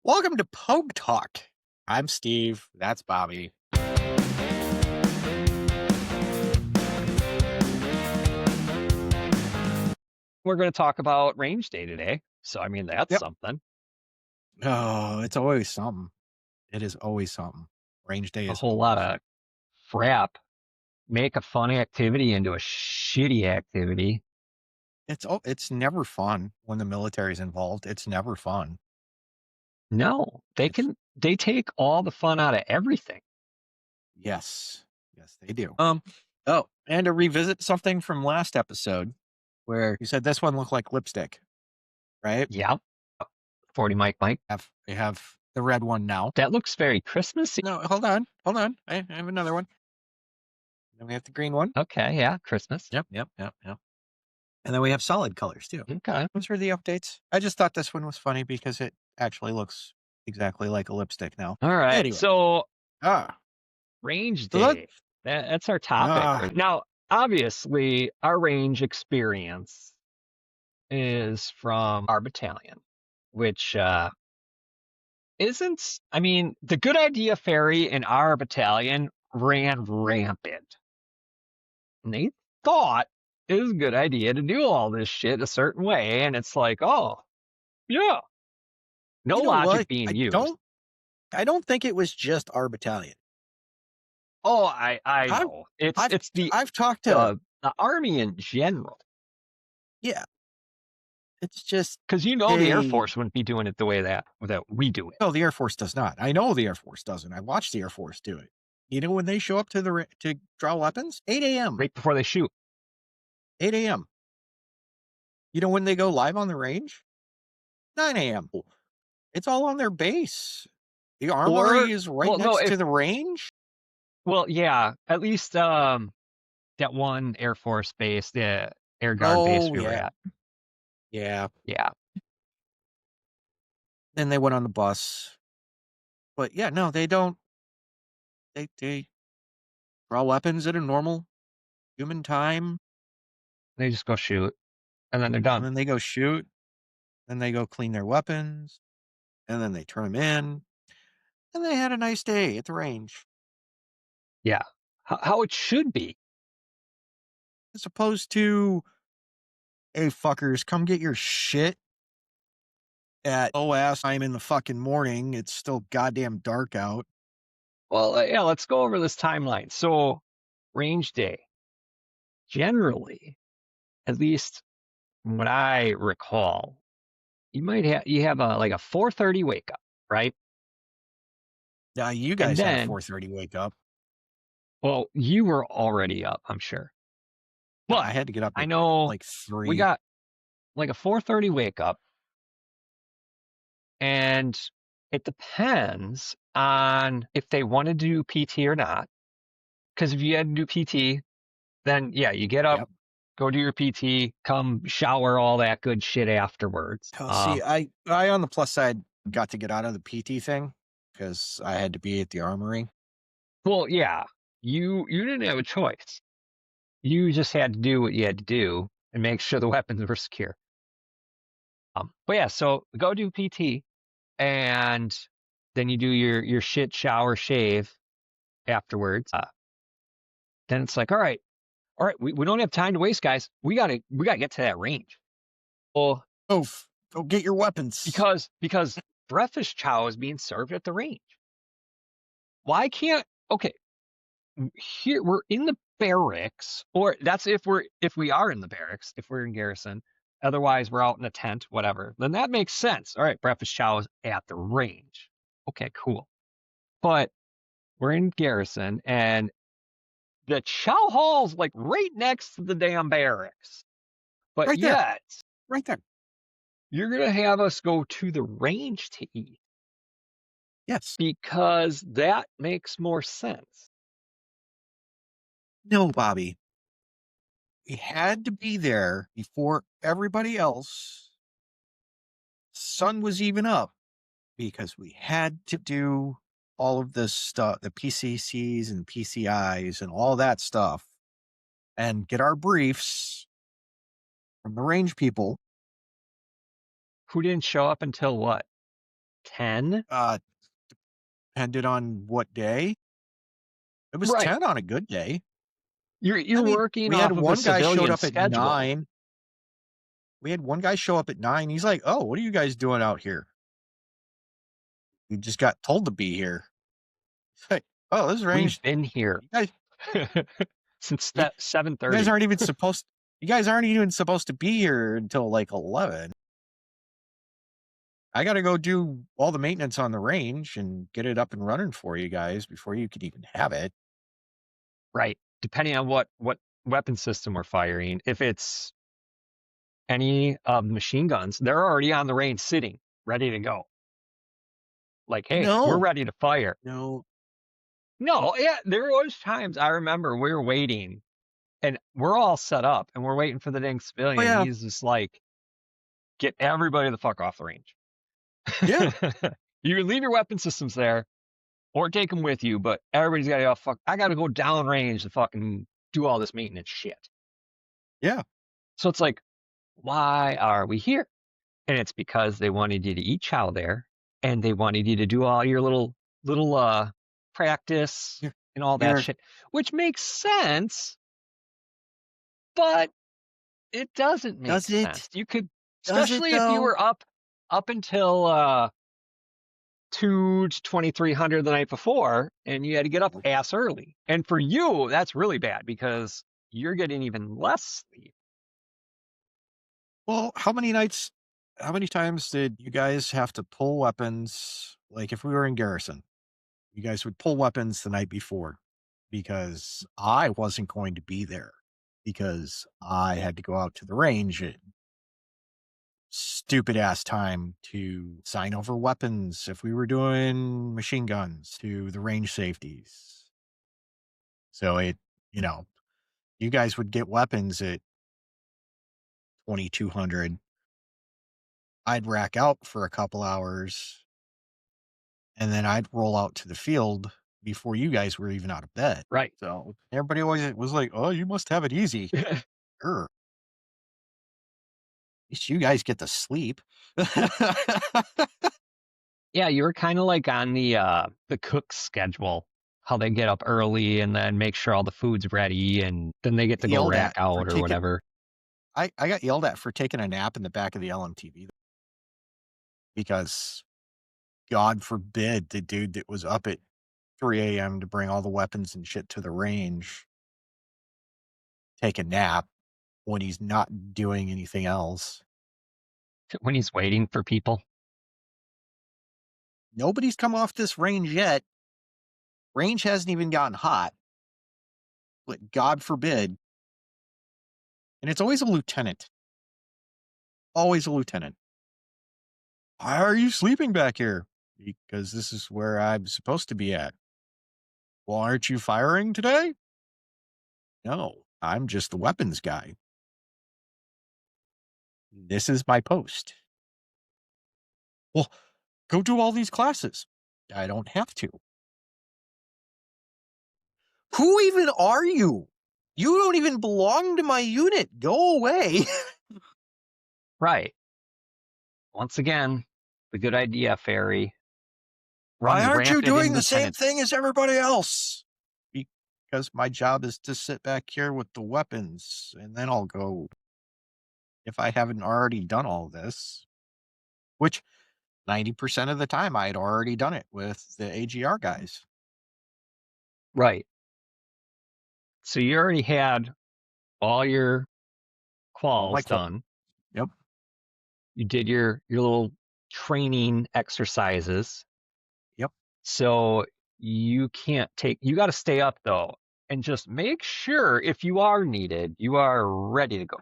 Welcome to POG Talk. I'm Steve. That's Bobby. We're going to talk about range day today. So, I mean, that's Yep. something. Oh, it's always something. It is always something. Range day A is whole lot always. of crap. Make a fun activity into a shitty activity. It's never fun when the military's involved. It's never fun. No, It's they take all the fun out of everything. yes. Yes, they do. Oh, and to revisit something from last episode where you said this one looked like lipstick, right? Yeah. 40 Mike. We have the red one now. That looks very Christmassy. No, hold on. I have another one. Then we have the green one. Okay. Yeah. Christmas. Yep. And then we have solid colors too. Okay. Those are the updates. I just thought this one was funny because it actually looks exactly like a lipstick now. All right. Anyway. So, Ah. range So that- day. That's our topic. Ah. Now, obviously, our range experience is from our battalion, which isn't, I mean, the Good Idea Fairy in our battalion ran rampant. And they thought it was a good idea to do all this shit a certain way. And it's like, oh, yeah. No You know logic what? being used. I don't think it was just our battalion. Oh, I know. I've talked to the Army in general. yeah. It's just Because the Air Force wouldn't be doing it the way that we do it. no, the Air Force does not. I know the Air Force doesn't. I watched the Air Force do it. You know when they show up to draw weapons? 8 a.m. Right before they shoot. 8 a.m. You know when they go live on the range? 9 a.m. It's all on their base. The armory is right next to the range. Well, yeah, at least that one Air Force base, the Air Guard base we were at. Yeah. Yeah. Then they went on the bus. But yeah, no, they don't. They draw weapons at a normal human time. They just go shoot, and then they're done. And then they go shoot. Then they go clean their weapons. And then they turn them in. And they had a nice day at the range. Yeah. How it should be. As opposed to, hey, fuckers, come get your shit at OS time in the fucking morning. It's still goddamn dark out. Well, yeah, let's go over this timeline. So, range day. Generally, at least from what I recall, you have a 4:30 wake up, right? Yeah, you guys had a 4:30 wake up. Well, you were already up, I'm sure. But I had to get up at I know like 3. we got like a 4:30 wake up, and it depends on if they want to do PT or not. Because if you had to do PT, then yeah, you get up, go do your PT, come shower, all that good shit afterwards. See, I on the plus side got to get out of the PT thing because I had to be at the armory. Well, yeah, you didn't have a choice. You just had to do what you had to do and make sure the weapons were secure. But yeah, so go do PT, and then you do your shit, shower, shave afterwards. Then it's like, all right, we don't have time to waste, guys. We gotta get to that range. Well, go get your weapons because breakfast chow is being served at the range. Why can't here we're in the barracks, or that's if we are in the barracks, if we're in garrison. Otherwise, we're out in a tent, whatever. Then that makes sense. All right, breakfast chow is at the range. Okay, cool. But we're in garrison, and the chow hall's like right next to the damn barracks. But right yet, right there, you're gonna have us go to the range to eat. Yes, because that makes more sense. No, Bobby. We had to be there before everybody else. Sun was even up because we had to do all of this stuff, the PCCs and PCIs and all that stuff, and get our briefs from the range people. Who didn't show up until what? 10? Uh, depended on what day. It was Right. 10 on a good day. You're I mean, working off of a civilian schedule. We had one guy show up at 9. He's like, "Oh, what are you guys doing out here? We just got told to be here." It's like, "Oh, this is We've range. been here You guys, since you, that you guys 7:30. aren't even supposed. You guys aren't even supposed to be here until like 11. I got to go do all the maintenance on the range and get it up and running for you guys before you could even have it." Right. Depending on what weapon system we're firing. If it's any of the machine guns, they're already on the range sitting, ready to go. Like, hey, we're No, ready to fire. no. No, yeah, there was times I remember we were waiting and we're all set up and we're waiting for the dang Oh civilian. yeah, He's just like, get everybody the fuck off the range. yeah, You can leave your weapon systems there or take them with you, but everybody's got to go, fuck, I got to go down range to fucking do all this maintenance shit. yeah. So it's like, why are we here? And it's because they wanted you to eat chow there and they wanted you to do all your little practice You're, and all that you're shit, which makes sense, but it doesn't make does sense. it? You could, Does it especially if you though? were up until 2 to 2300 the night before and you had to get up ass early. And for you, that's really bad because you're getting even less sleep. Well, how many times did you guys have to pull weapons? Like if we were in garrison, you guys would pull weapons the night before because I wasn't going to be there because I had to go out to the range at stupid ass time to sign over weapons if we were doing machine guns to the range safeties. So you know, you guys would get weapons at 2200. I'd rack out for a couple hours and then I'd roll out to the field before you guys were even out of bed. Right. So everybody always was like, "Oh, you must have it easy." Sure. At least you guys get to sleep. Yeah, you were kind of like on the cook schedule, how they get up early and then make sure all the food's ready and then they get to go Yelled rack at for out or taking whatever. I got yelled at for taking a nap in the back of the LMTV because God forbid the dude that was up at 3 a.m. to bring all the weapons and shit to the range take a nap when he's not doing anything else. When he's waiting for people. Nobody's come off this range yet. Range hasn't even gotten hot. But God forbid. And it's always a lieutenant. Always a lieutenant. Why are you sleeping back here? Because this is where I'm supposed to be at. Well, aren't you firing today? No, I'm just the weapons guy. This is my post. Well, go do all these classes. I don't have to. Who even are you? You don't even belong to my unit. Go away. Right. Once again, the good idea fairy Why runs aren't you rampant doing the same independence. thing as everybody else? Because my job is to sit back here with the weapons and then I'll go if I haven't already done all this, which 90% of the time I had already done it with the AGR guys. Right. So you already had all your All my quals qual. done. Yep. You did your little training exercises. Yep. So you got to stay up though and just make sure if you are needed, you are ready to go.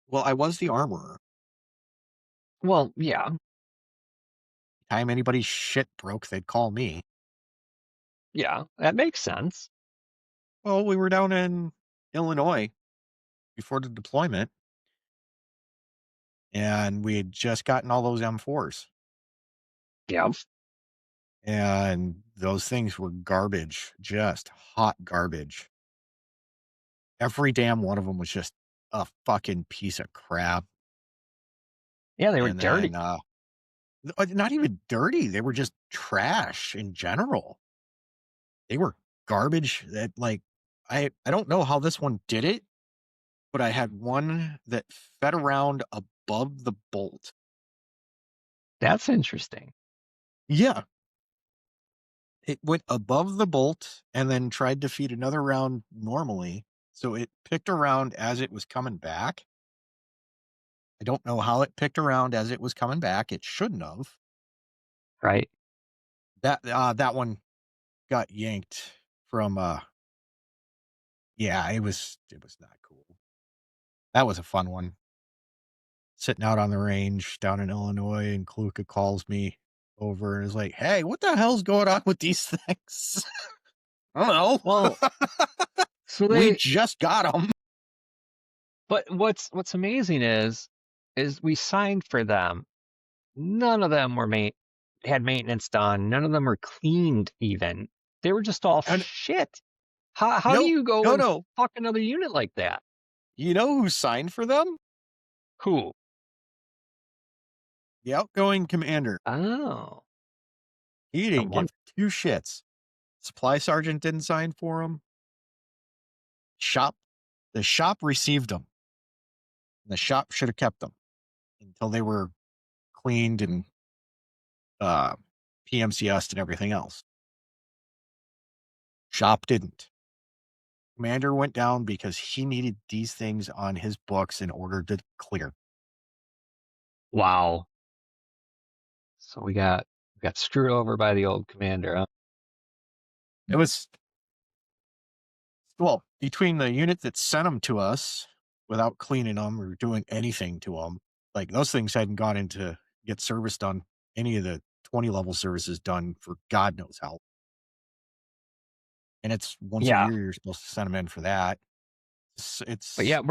Well, I was the armorer. Well, yeah, Time anybody's shit broke, they'd call me. yeah, that makes sense. Well, we were down in Illinois before the deployment and we had just gotten all those M4s. Yeah. And those things were garbage, just hot garbage. Every damn one of them was just a fucking piece of crap. Yeah, they were And then, dirty. Not even dirty. They were just trash in general. They were garbage that like I don't know how this one did it, but I had one that fed around above the bolt. That's interesting. Yeah, it went above the bolt and then tried to feed another round normally. So it picked around as it was coming back. I don't know how it picked around as it was coming back. It shouldn't have. Right. That one got yanked from yeah, it was not cool. That was a fun one. Sitting out on the range down in Illinois, and Kaluka calls me over and is like, "Hey, what the hell's going on with these things?" I don't Well, know. so We they just got them. but what's amazing is we signed for them. None of them were had maintenance done. None of them were cleaned even. They were just all And shit. How do no, you go no, and no. fuck another unit like that? You know who signed for them? Who? The outgoing commander. Oh, He no didn't wonder. give 2 shits. Supply sergeant didn't sign for him. Shop the shop received them. The shop should have kept them until they were cleaned and, uh, PMCS'd and everything else. Shop didn't. Commander went down because he needed these things on his books in order to clear. Wow. So we got screwed over by the old commander, huh? It was well, between the unit that sent them to us without cleaning them or doing anything to them, like, those things hadn't gone into get service done, any of the 20 level services done for God knows how, and it's once a Yeah. year you're supposed to send them in for that. But yeah, It's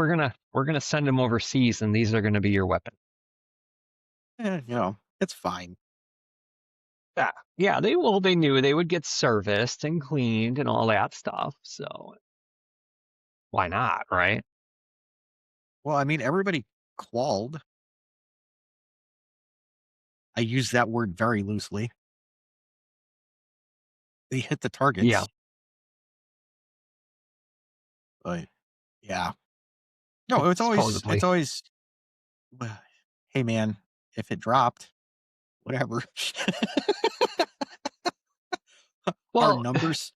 we're gonna send them overseas, and these are gonna be your weapon. it's fine. Yeah. Yeah, they knew they would get serviced and cleaned and all that stuff. So why not, right? Well, I mean, everybody qualled. I use that word very loosely. They hit the Yeah, targets, but yeah. No, it's supposedly. always, well, "Hey, man, if it dropped, whatever." Our Well, numbers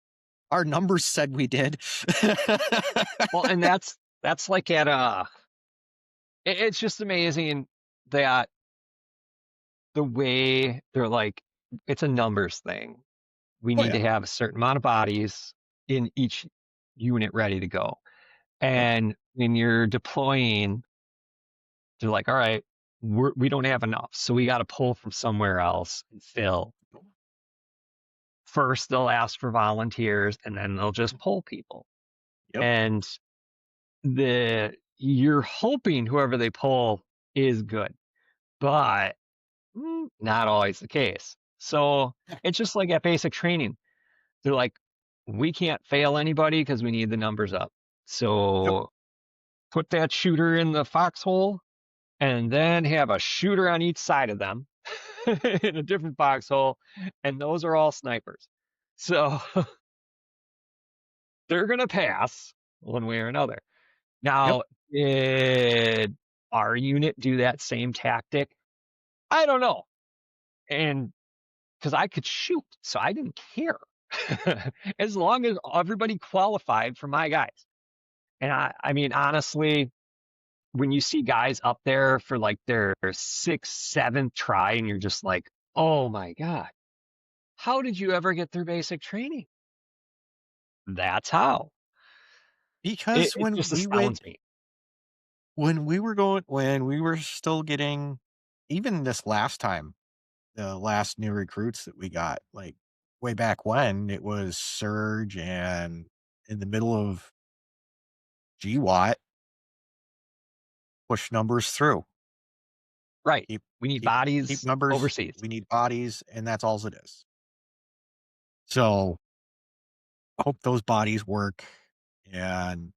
our numbers said we did. well, and that's like at it's just amazing that the way they're like it's a numbers thing. We Oh, need to yeah. have a certain amount of bodies in each unit ready to go. Yep, And when you're deploying, they're like, all right, we don't have enough. So we got to pull from somewhere else and fill. First, they'll ask for volunteers and then they'll just pull people. yep, And you're hoping whoever they pull is good, but not always the case. So yeah, it's just like at basic training. They're like, we can't fail anybody because we need the numbers up. yep, So put that shooter in the foxhole and then have a shooter on each side of them in a different foxhole. And those are all snipers. So they're going to pass one way or another. yep. Now, did our unit do that same tactic? I don't know. And because I could shoot, so I didn't care. As long as everybody qualified for my guys. And I mean, honestly, when you see guys up there for like their sixth, seventh try, and you're just like, oh my God, how did you ever get through basic training? That's how. It, Because it just astounds me. when we were still getting even this last time, the last new recruits that we got, like, way back when, it was Surge and in the middle of GWAT, push numbers through. Right. Keep We need keep bodies numbers, overseas. we need bodies, and that's all it is. So, I hope those bodies work and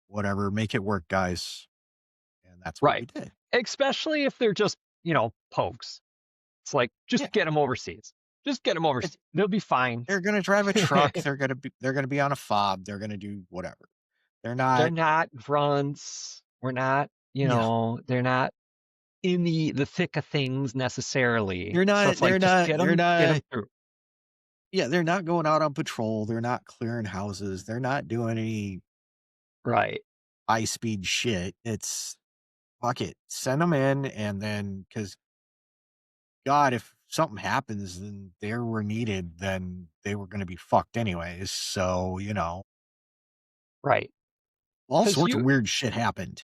whatever, make it work, guys, and that's what we Right. did. Especially if they're just, pokes. It's like, Yeah. just get them overseas. Just get them It, overseas. They'll be fine. they're going to drive a truck. They're going to be on a fob. They're going to do whatever. They're They're not. not grunts. We're not, Yeah. they're not in the thick of things necessarily. They're So not. it's like, They're just not. They're get them not. through. Yeah. They're not going out on patrol. They're not clearing houses. They're not doing any Right. high speed shit. It's fuck it. Send them in, and then because God, if something happens and they were needed, then they were going to be fucked anyways. So Right. all Because sorts of weird shit happened.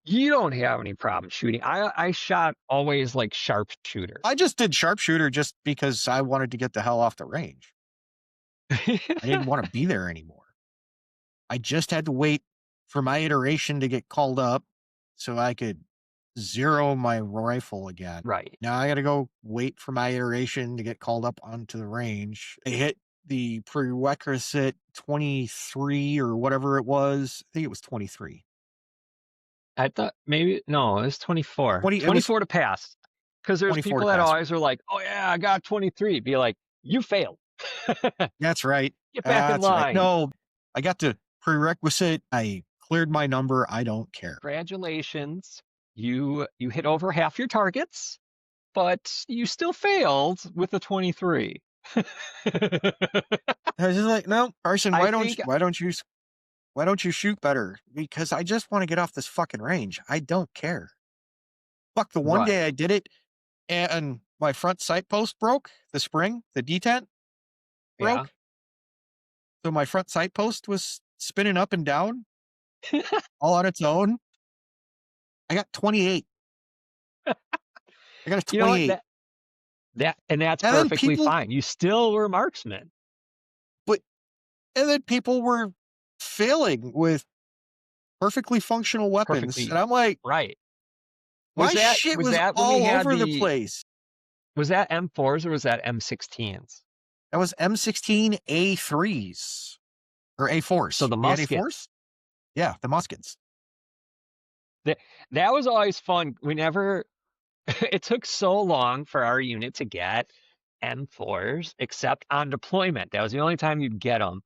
you don't have any problem shooting. I shot always like sharpshooter. I just did sharpshooter just because I wanted to get the hell off the range. I didn't want to be there anymore. I just had to wait for my iteration to get called up so I could zero my rifle again. Right. Now I got to go wait for my iteration to get called up onto the range. They hit the prerequisite 23 or whatever it was. I think it was 23. I thought maybe no, it was 24. 20, it was 24 to pass. Because there's 24 to people that pass. always are like, "Oh yeah, I got 23." Be like, "You failed. That's right. Get back in That's right. line." No, I got the prerequisite. I cleared my number. I don't care. Congratulations. You hit over half your targets, but you still failed with a 23. I was just like, no, Carson, I think why don't you shoot better? Because I just want to get off this fucking range. I don't care. Fuck, the one right. day I did it and my front sight post broke, the spring, the detent Yeah. broke. So my front sight post was spinning up and down all on its own. I got 28. I got a You know what? 28. And that's And then perfectly people, fine. You still were marksman. but, and then people were failing with perfectly functional weapons. And Perfectly I'm like, right. my shit Was was that when we all had over the the place. was that M4s or was that M16s? That was M16 A3s or So A4s. the We had musket. A4s? Yeah, the muskets. That that was always fun. We never it took so long for our unit to get M4s, except on deployment. That was the only time you'd get them.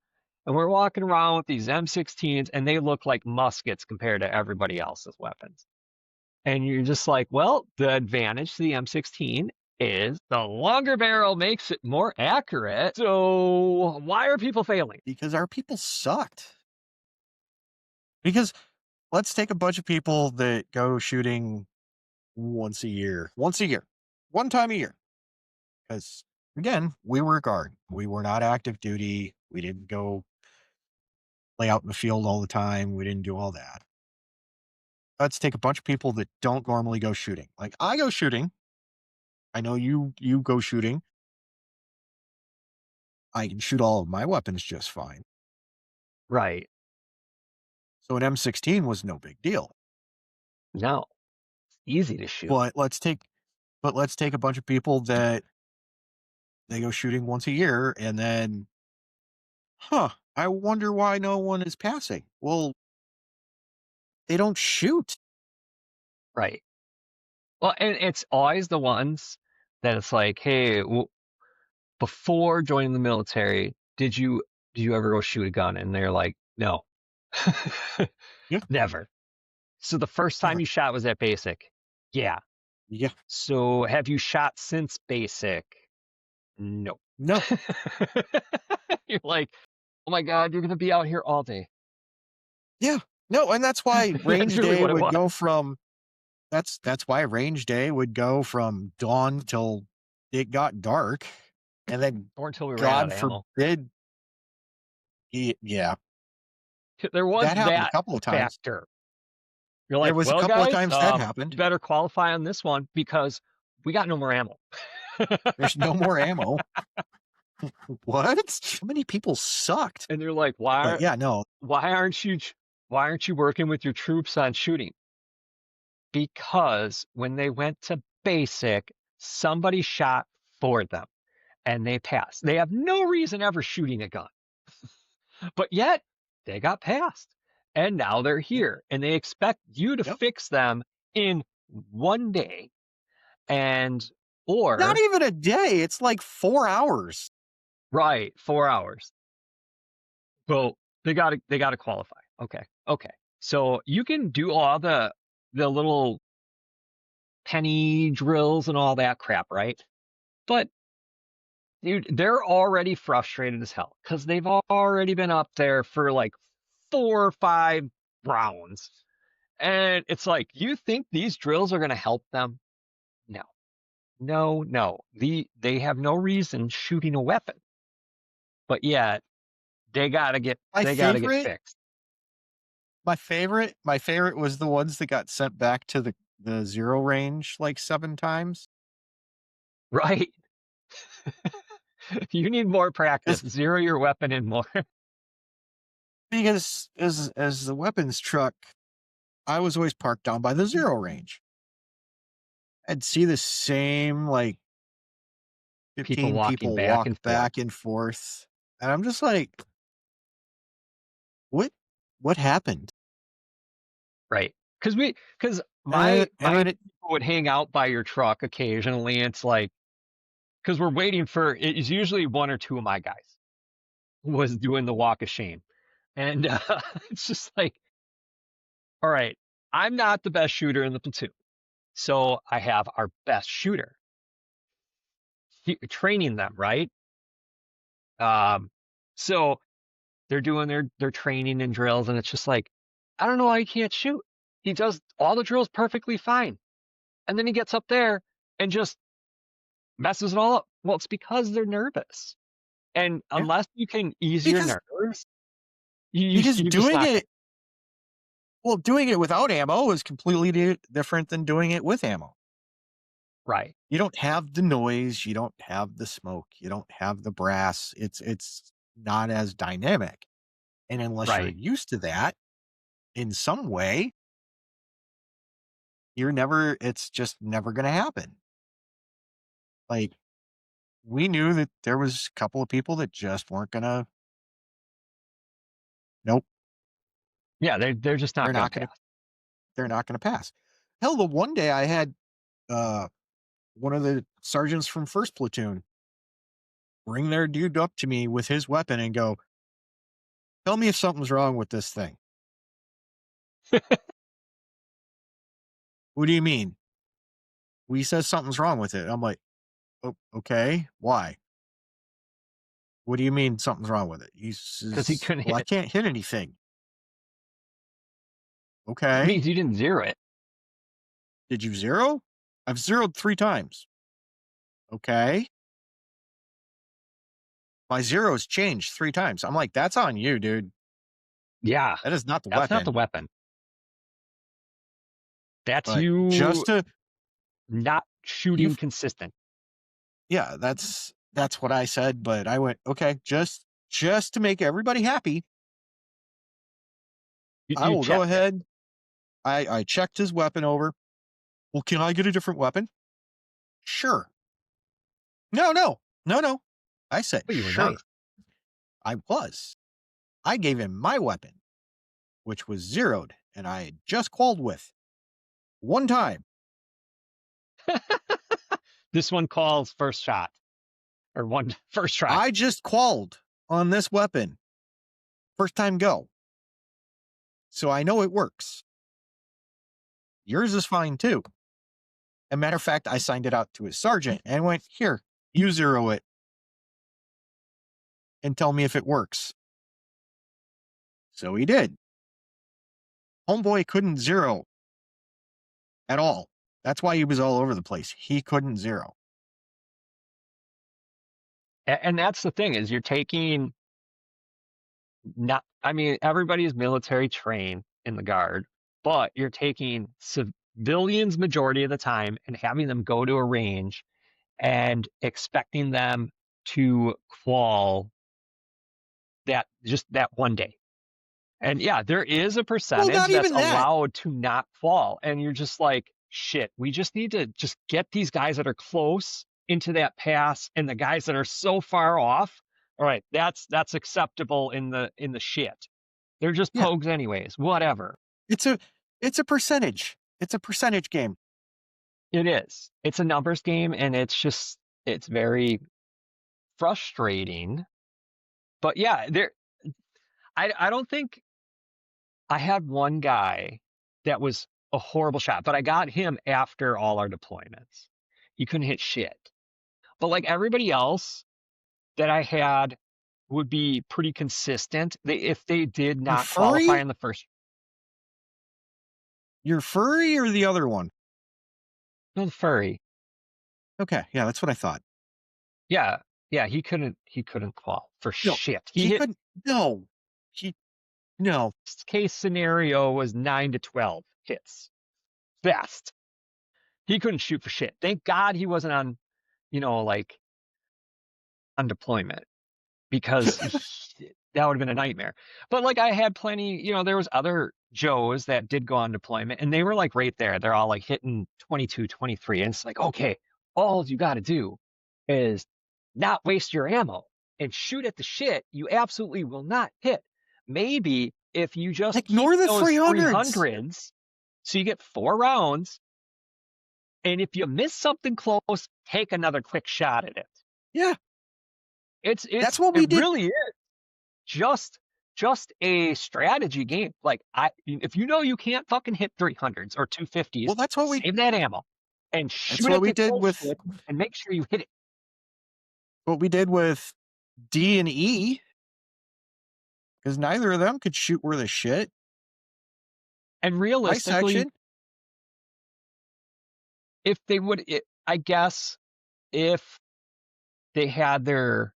And we're walking around with these M16s, and they look like muskets compared to everybody else's weapons. And you're just like, well, the advantage to the M16 is the longer barrel makes it more accurate. So why are people failing? Because our people sucked. Because let's take a bunch of people that go shooting once a year. Once a year. One time a year. Because again, we were a guard. We were not active duty. We didn't go lay out in the field all the time. We didn't do all that. Let's take a bunch of people that don't normally go shooting. Like I go shooting. I know you go shooting. I can shoot all of my weapons just fine. Right. So an M16 was no big deal. No, easy to shoot. But let's take a bunch of people that they go shooting once a year and then I wonder why no one is passing. Well, they don't shoot. Right. Well, and it's always the ones that it's like, hey, before joining the military, did you ever go shoot a gun? And they're like, no, Yeah, never. So the first time never. you shot was at basic. Yeah. Yeah. So have you shot since basic? No. No. You're like, oh my God, you're gonna be out here all day. Yeah. No, and that's why That's range really day what it would was. go from that's why range day would go from dawn till it got dark. And then Or until we ran out God of ammo. forbid yeah. There was That happened a that couple of times. factor. You're There like, was a well, couple of guys, times that happened. better qualify on this one because we got no more ammo. There's no more ammo. What? How many people sucked? And they're like, But yeah, no. why aren't you working with your troops on shooting? Because when they went to basic, somebody shot for them and they passed. They have no reason ever shooting a gun, but yet they got passed. And now they're Yep. here and they expect you to Yep. fix them in one day. And Not Or, even a day. It's like 4 hours. right, 4 hours. Well, they gotta qualify. Okay. Okay. So you can do all the little penny drills and all that crap, right? But dude, they're already frustrated as hell because they've already been up there for like 4 or 5 rounds. And it's like, you think these drills are going to help them? No, no, no. They have no reason shooting a weapon, but yet My they gotta get favorite fixed, my favorite was the ones that got sent back to the 0 range like 7 times. right? You need more practice. As Zero your weapon in more. because as the weapons truck, I was always parked down by the 0 range. I'd see the same, like, People 15 walking people back walk and forth, back and forth, and I'm just like, "What what happened?" right? Because And my then people would hang out by your truck occasionally. It's like, because we're waiting for it's usually one or two of my guys was doing the walk of shame, and it's just like, all right, I'm not the best shooter in the platoon, so I have our best shooter training them, right? Um, so they're doing their training and drills, and it's just like, I don't know why he can't shoot. He does all the drills perfectly fine, and then he gets up there and just messes it all up. Well, it's because they're nervous, and yeah, unless you can ease your because nerves, because you're just doing not gonna. it doing it without ammo is completely different than doing it with ammo. Right, You don't have the noise, you don't have the smoke, you don't have the brass. It's not as dynamic, and unless you're right. used to that in some way, it's just never gonna happen. Like, we knew that there was a couple of people that just weren't gonna nope, Yeah, they're just they're not gonna not gonna pass. they're not gonna pass. Hell, the one day I had, uh, one of the sergeants from 1st platoon bring their dude up to me with his weapon and go, "Tell me if something's wrong with this thing." "What do you mean?" "Well, he says something's wrong with it." I'm like, "Oh, okay. Why?" "What do you mean something's wrong with it?" He Because he says, couldn't "Well, hit I it. can't hit anything." It "Okay. means you didn't zero it. Did you 0?" "I've zeroed 3 times." "Okay. My zeros changed 3 times." I'm like, "That's on you, dude. Yeah, That is not the that's not the weapon." weapon. That's But you just to not you shooting consistent. yeah, that's what I said, but I went, "Okay, just to make everybody happy, I You will go checked it. ahead." I checked his weapon over. "Well, can I get a different weapon?" "Sure." "No, no. No, no." I said, But you were nice. "Sure." I was. I gave him my weapon, which was zeroed, and I had just qualled with. One time. This one calls first shot or one first try. I just qualled on this weapon. First time go. So I know it works. Yours is fine too. As a matter of fact, I signed it out to his sergeant and went, "Here, you zero it and tell me if it works." So he did. Homeboy couldn't zero at all. That's why he was all over the place. He couldn't zero. And that's the thing is you're taking not I mean, everybody is military trained in the guard, but you're taking civilians majority of the time and having them go to a range and expecting them to qual that just that one day. And yeah, there is a Well, percentage not that's even that. allowed to not fall. And you're just like, shit, we just need to just get these guys that are close into that pass and the guys that are so far off. All right, that's acceptable in the shit. They're just Yeah, pogues anyways. Whatever. it's a it's a percentage. It's a percentage game. It is. It's a numbers game, and it's very frustrating. But yeah, I don't think I had one guy that was a horrible shot, but I got him after all our deployments. He couldn't hit shit. But like everybody else that I had would be pretty consistent. If they did You're not qualify furry? in the first, You're furry or the other one? no, the furry. Okay, yeah, that's what I thought. Yeah, yeah, he couldn't qual for No, shit. He he hit couldn't. No, he no. case scenario was 9 to 12 hits best. He couldn't shoot for shit. Thank God he wasn't on, like on deployment because that would have been a nightmare. But like I had plenty, there was other Joes that did go on deployment and they were like right there. They're all like hitting 22, 23. And it's like, okay, all you got to do is not waste your ammo and shoot at the shit you absolutely will not hit. Maybe if you just keep Ignore the those 300s. 300s, so you get 4 rounds, and if you miss something close, take another quick shot at it. Yeah, It's that's it's what we it did. really is just a strategy game. Like if you know you can't fucking hit 300s or 250s, Well, that's what we save that ammo and that's shoot what at we the did close with shit and make sure you hit it. D and E because neither of them could shoot worth a shit. And My realistically, section, if they would, I guess if they had their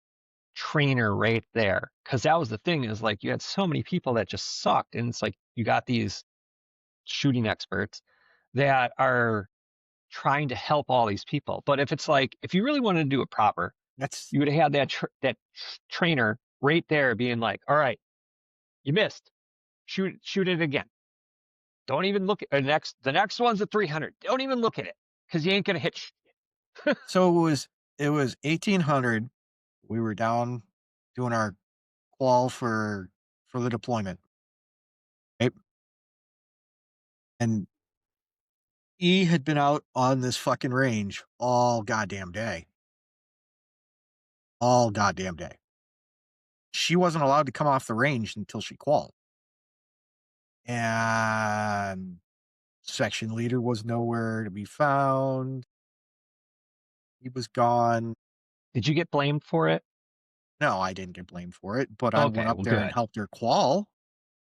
trainer right there, because that was the thing is like you had so many people that just sucked, and it's like you got these shooting experts that are trying to help all these people. But if it's like if you really wanted to do it proper, that's you would have had that trainer right there being like, all right, you missed, shoot it again. Don't even look at the next one's a 300. Don't even look at it because you ain't gonna hit. so it was 1800. We were down doing our qual for the deployment, right? And E had been out on this fucking range all goddamn day. All goddamn day. She wasn't allowed to come off the range until she qualified. And section leader was nowhere to be found. He was gone. Did you get blamed for it? No, I didn't get blamed for it, but I went Okay, up well, there and good. helped her qual.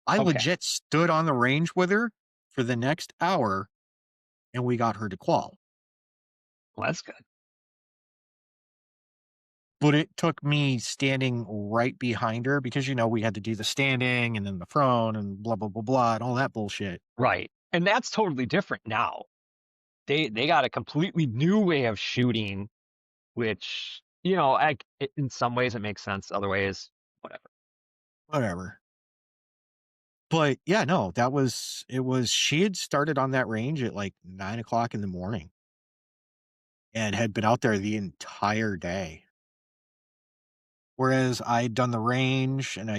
I Okay, legit stood on the range with her for the next hour and we got her to qual. well, that's good. But it took me standing right behind her because, we had to do the standing and then the front and blah, blah, blah, blah, and all that bullshit. Right, and that's totally different now. They got a completely new way of shooting, which in some ways it makes sense, other ways, whatever. Whatever. But yeah, no, she had started on that range at like 9 o'clock in the morning and had been out there the entire day. Whereas I'd done the range and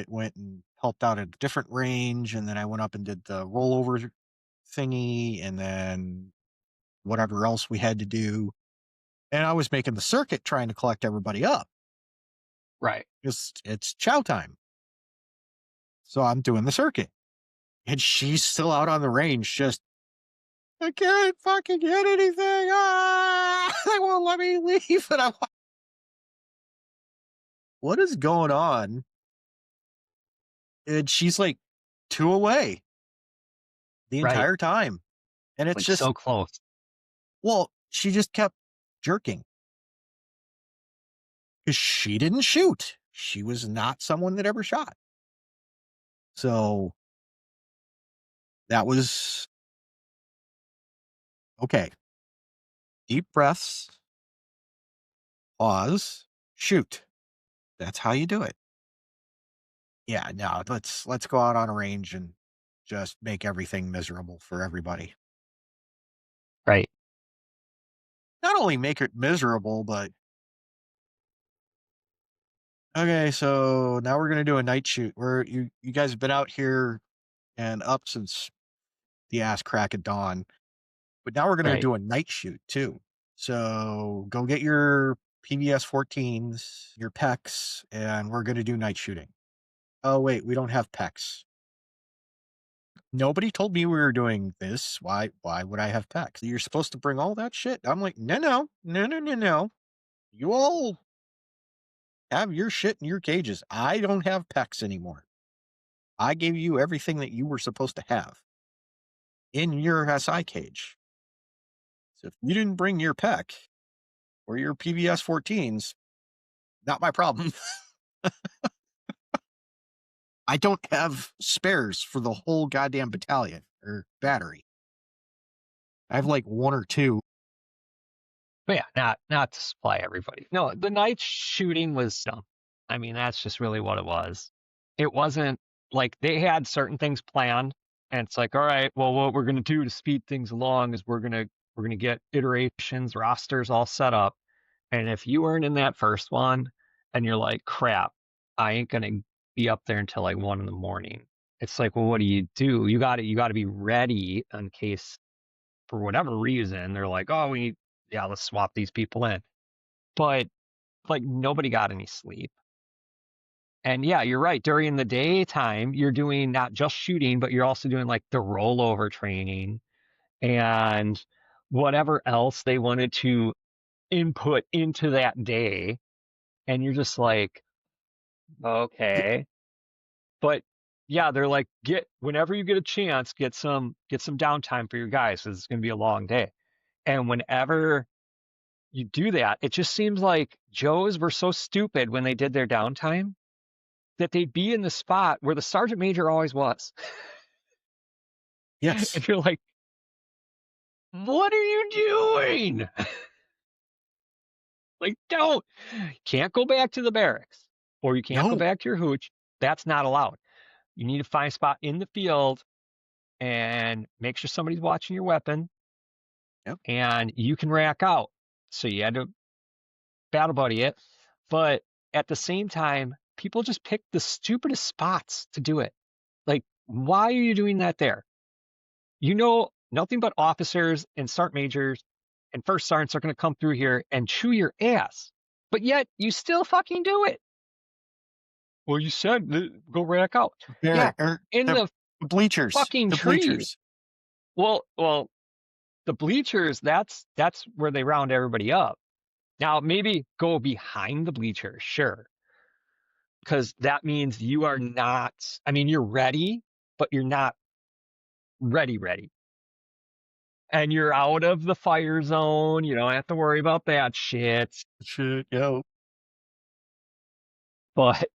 went and helped out at a different range. And then I went up and did the rollover thingy and then whatever else we had to do. And I was making the circuit trying to collect everybody up Right, because it's chow time. So I'm doing the circuit and she's still out on the range. Just, I can't fucking get anything. Ah, they won't let me leave. And I'm like, what is going on? And she's like 2 away the right, entire time. And it's like just, so close. well, she just kept jerking because she didn't shoot. She was not someone that ever shot. So that was okay. Deep breaths, pause, shoot. That's how you do it. Yeah, no, let's go out on a range and just make everything miserable for everybody. Right, Not only make it miserable, but okay, so now we're gonna do a night shoot. Where you guys have been out here and up since the ass crack of dawn. But now we're gonna Right. do a night shoot too. So go get your PBS 14s, your PECs, and we're gonna do night shooting. Oh wait, we don't have PECs. Nobody told me we were doing this. Why would I have PECs? You're supposed to bring all that shit. I'm like, no, no, no, no, no, no. You all have your shit in your cages. I don't have PECs anymore. I gave you everything that you were supposed to have in your SI cage. So if you didn't bring your PEC or your PBS 14s, not my problem. I don't have spares for the whole goddamn battalion or battery. I have like one or two. But yeah, not to supply everybody. No, the night shooting was dumb. I mean, that's just really what it was. It wasn't like they had certain things planned, and it's like, all right, well, what we're gonna do to speed things along is we're gonna get iterations, rosters all set up. And if you weren't in that first one and you're like, crap, I ain't gonna be up there until like 1 in the morning. It's like, well, what do? You gotta be ready in case for whatever reason they're like, oh, let's swap these people in. But like nobody got any sleep. And yeah, you're right. During the daytime, you're doing not just shooting, but you're also doing like the rollover training and whatever else they wanted to input into that day. And you're just like, okay. But yeah, they're like, whenever you get a chance, get some downtime for your guys, because it's gonna be a long day. And whenever you do that, it just seems like Joes were so stupid when they did their downtime that they'd be in the spot where the sergeant major always was. Yes. And you're like, what are you doing? Like, can't go back to the barracks or you can't go No. back to your hooch. That's not allowed. You need to find a spot in the field and make sure somebody's watching your weapon Yep. and you can rack out. So you had to battle buddy it. But at the same time, people just pick the stupidest spots to do it. Like, why are you doing that there? You know, nothing but officers and sergeant majors and first sergeants are going to come through here and chew your ass. But yet you still fucking do it. Well, you said go rack out. Yeah, in The the bleachers. fucking The tree. bleachers. Well, the bleachers, that's where they round everybody up. Now, maybe go behind the bleachers, sure. Because that means you are not, I mean, you're ready, but you're not ready. And you're out of the fire zone. You don't have to worry about that shit. Shit, yo. But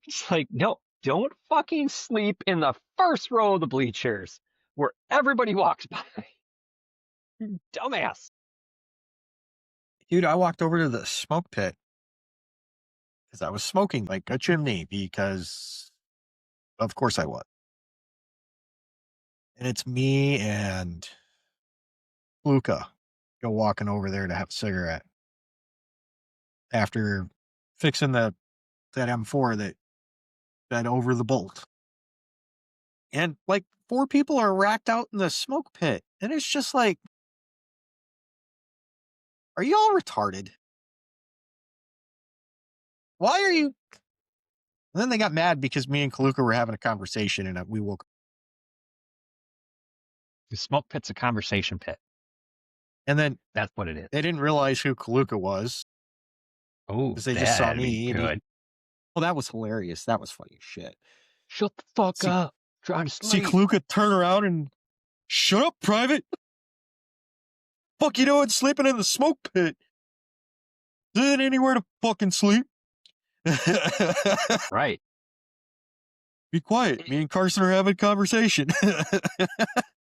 it's like, no, don't fucking sleep in the first row of the bleachers where everybody walks by. Dumbass. Dude, I walked over to the smoke pit because I was smoking like a chimney because of course I was. And it's me and Luca go walking over there to have a cigarette after fixing that M4 that over the bolt. And like 4 people are racked out in the smoke pit. And it's just like, are you all retarded? Why are you? And then they got mad because me and Kaluka were having a conversation and we woke. The smoke pit's a conversation pit. And then That's what it is. they didn't realize who Kaluka was Oh, because they just saw that'd be me. good. Well, that was hilarious. That was funny as shit. Shut the fuck up. Trying to See sleep. Kaluka turn around and shut up, private. Fuck you doing sleeping in the smoke pit? There ain't anywhere to fucking sleep. Right. Be quiet. Me and Carson are having a conversation.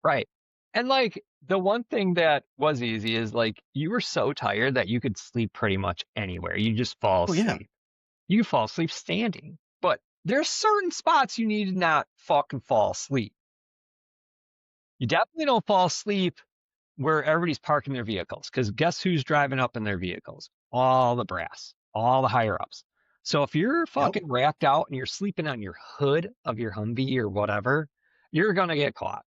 Right. And like the one thing that was easy is like you were so tired that you could sleep pretty much anywhere. You just fall Oh, asleep. yeah. You fall asleep standing. But there's certain spots you need to not fucking fall asleep. You definitely don't fall asleep where everybody's parking their vehicles, because guess who's driving up in their vehicles? All the brass, all the higher ups. So if you're Yep. fucking racked out and you're sleeping on your hood of your Humvee or whatever, you're gonna get caught.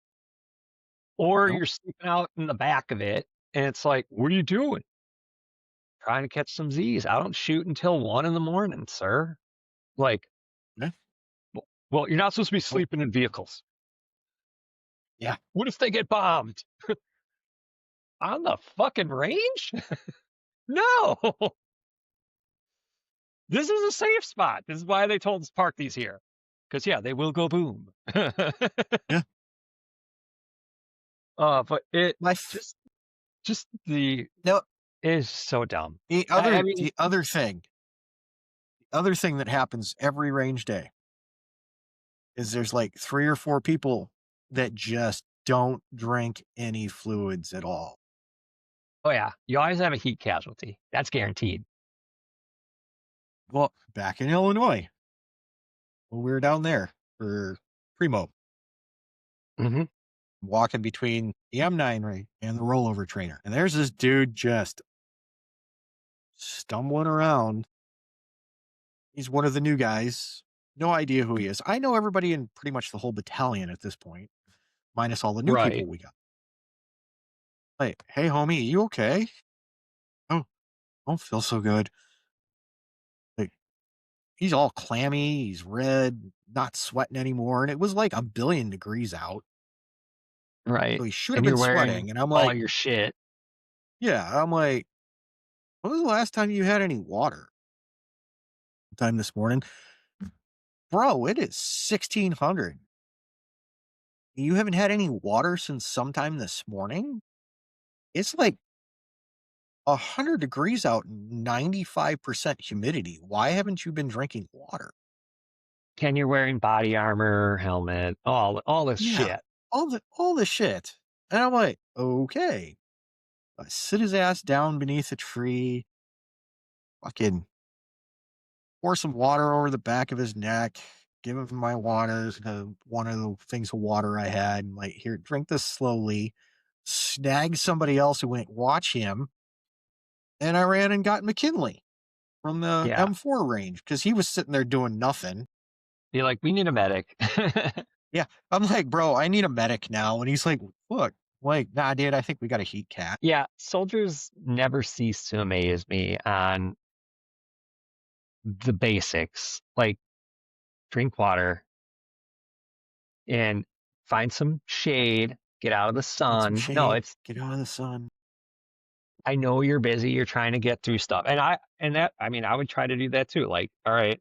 Or Nope. you're sleeping out in the back of it, and it's like, "What are you doing?" "Trying to catch some Z's. I don't shoot until 1 in the morning, sir." Like, Yeah. well, you're not supposed to be Oh, sleeping in vehicles. yeah. What if they get bombed? On the fucking range? No. This is a safe spot. This is why they told us to park these here. Because yeah, they will go boom. Yeah. But it My f- just just the no, is so dumb. the I other mean, the other thing that happens every range day is there's like 3 or 4 people that just don't drink any fluids at all. oh yeah, you always have a heat casualty. That's guaranteed. Well, back in Illinois, when we were down there for primo, Hmm. walking between the M9 ring and the rollover trainer, and there's this dude just stumbling around. He's one of the new guys. No idea who he is. I know everybody in pretty much the whole battalion at this point, minus all the new Right, people we got. Like, "Hey, homie, you okay? Oh, don't feel so good." Like, he's all clammy, he's red, not sweating anymore, and it was like a billion degrees out, right. so he should have And been you're wearing sweating, and I'm all like, your shit. "Yeah." I'm like, "When was the last time you had any water?" Time this morning. "Bro, it is 1600. You haven't had any water since sometime this morning? It's like 100 degrees out and 95% humidity. Why haven't you been drinking water?" And you're wearing body armor, helmet, all this Yeah, shit. all the shit. And I'm like, "Okay." I sit his ass down beneath a tree, fucking pour some water over the back of his neck, give him my water, one of the things of water I had, and like, "Here, drink this slowly." Snag somebody else who went watch him, and I ran and got McKinley from the Yeah. M4 range because he was sitting there doing nothing. You're like, "We need a medic." Yeah, I'm like, "Bro, I need a medic now," and he's like, "Look." Like, "Nah, dude, I think we got a heat cat." Yeah, soldiers never cease to amaze me on the basics, like drink water and find some shade, get out of the "Get some sun. No, shade, it's get out of the sun." I know you're busy, you're trying to get through stuff. I mean, I would try to do that too. Like, all right,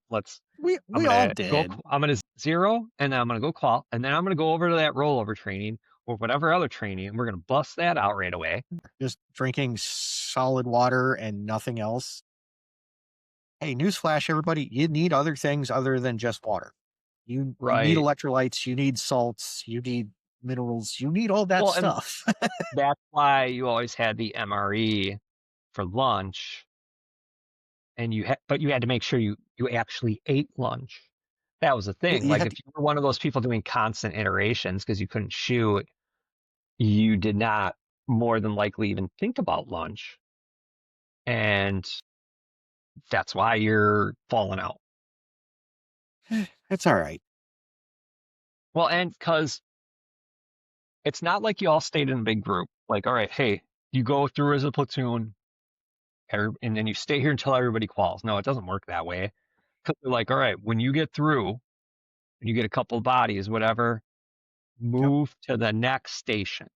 We all did. I'm gonna zero and then I'm gonna go qual and then I'm gonna go over to that rollover training or whatever other training and we're gonna bust that out right away. Just drinking solid water and nothing else. Hey, newsflash, everybody, you need other things other than just water. You need Right. electrolytes, you need salts, you need minerals, you need all that Well, and stuff. that's why you always had the MRE for lunch and but you had to make sure you actually ate lunch. That was the Well, thing. you Like had if to you were one of those people doing constant iterations because you couldn't shoot, you did not more than likely even think about lunch. And that's why you're falling out. it's all right. Well, and because it's not like you all stayed in a big group. Like, all right, hey, you go through as a platoon and then you stay here until everybody quals. No, it doesn't work that way. Because they're like, all right, when you get through and you get a couple of bodies, whatever, Yep, move to the next station.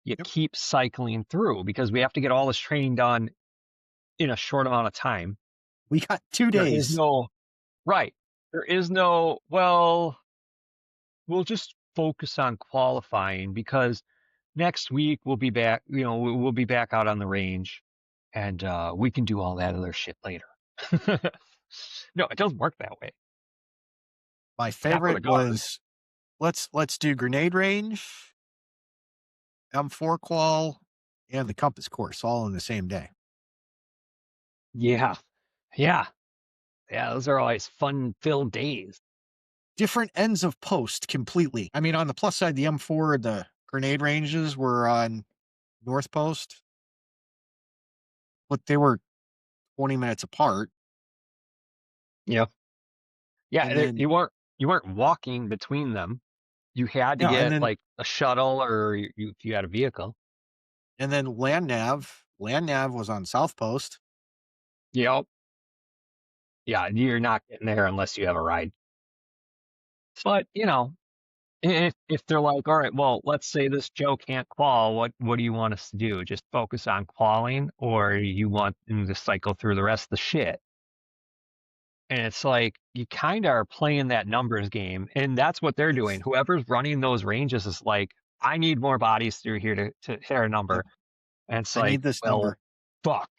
You yep. keep cycling through because we have to get all this training done in a short amount of time. We got 2 There is days. no right. There is no, well, we'll just focus on qualifying because next week we'll be back, we'll be back out on the range and we can do all that other shit later. No, it doesn't work that way. My Not for favorite the guard. was, let's do grenade range, M4 qual, and the compass course all in the same day. Yeah. Yeah. Yeah. Those are always fun filled days. Different ends of post completely. I mean, on the plus side, the M4, the grenade ranges were on North Post, but they were 20 minutes apart. Yeah. Yeah. And then, You weren't walking between them. You had to Yeah, get like a shuttle or if you had a vehicle. and then land nav was on South Post. Yep. Yeah, you're not getting there unless you have a ride. But, if they're like, all right, well, let's say this Joe can't qual, what do you want us to do? Just focus on qualling, or you want them to cycle through the rest of the shit? And it's like you kind of are playing that numbers game, and that's what they're doing. Yes. Whoever's running those ranges is like, I need more bodies through here to hit our number. Yep. And it's I like, need this well, number. fuck.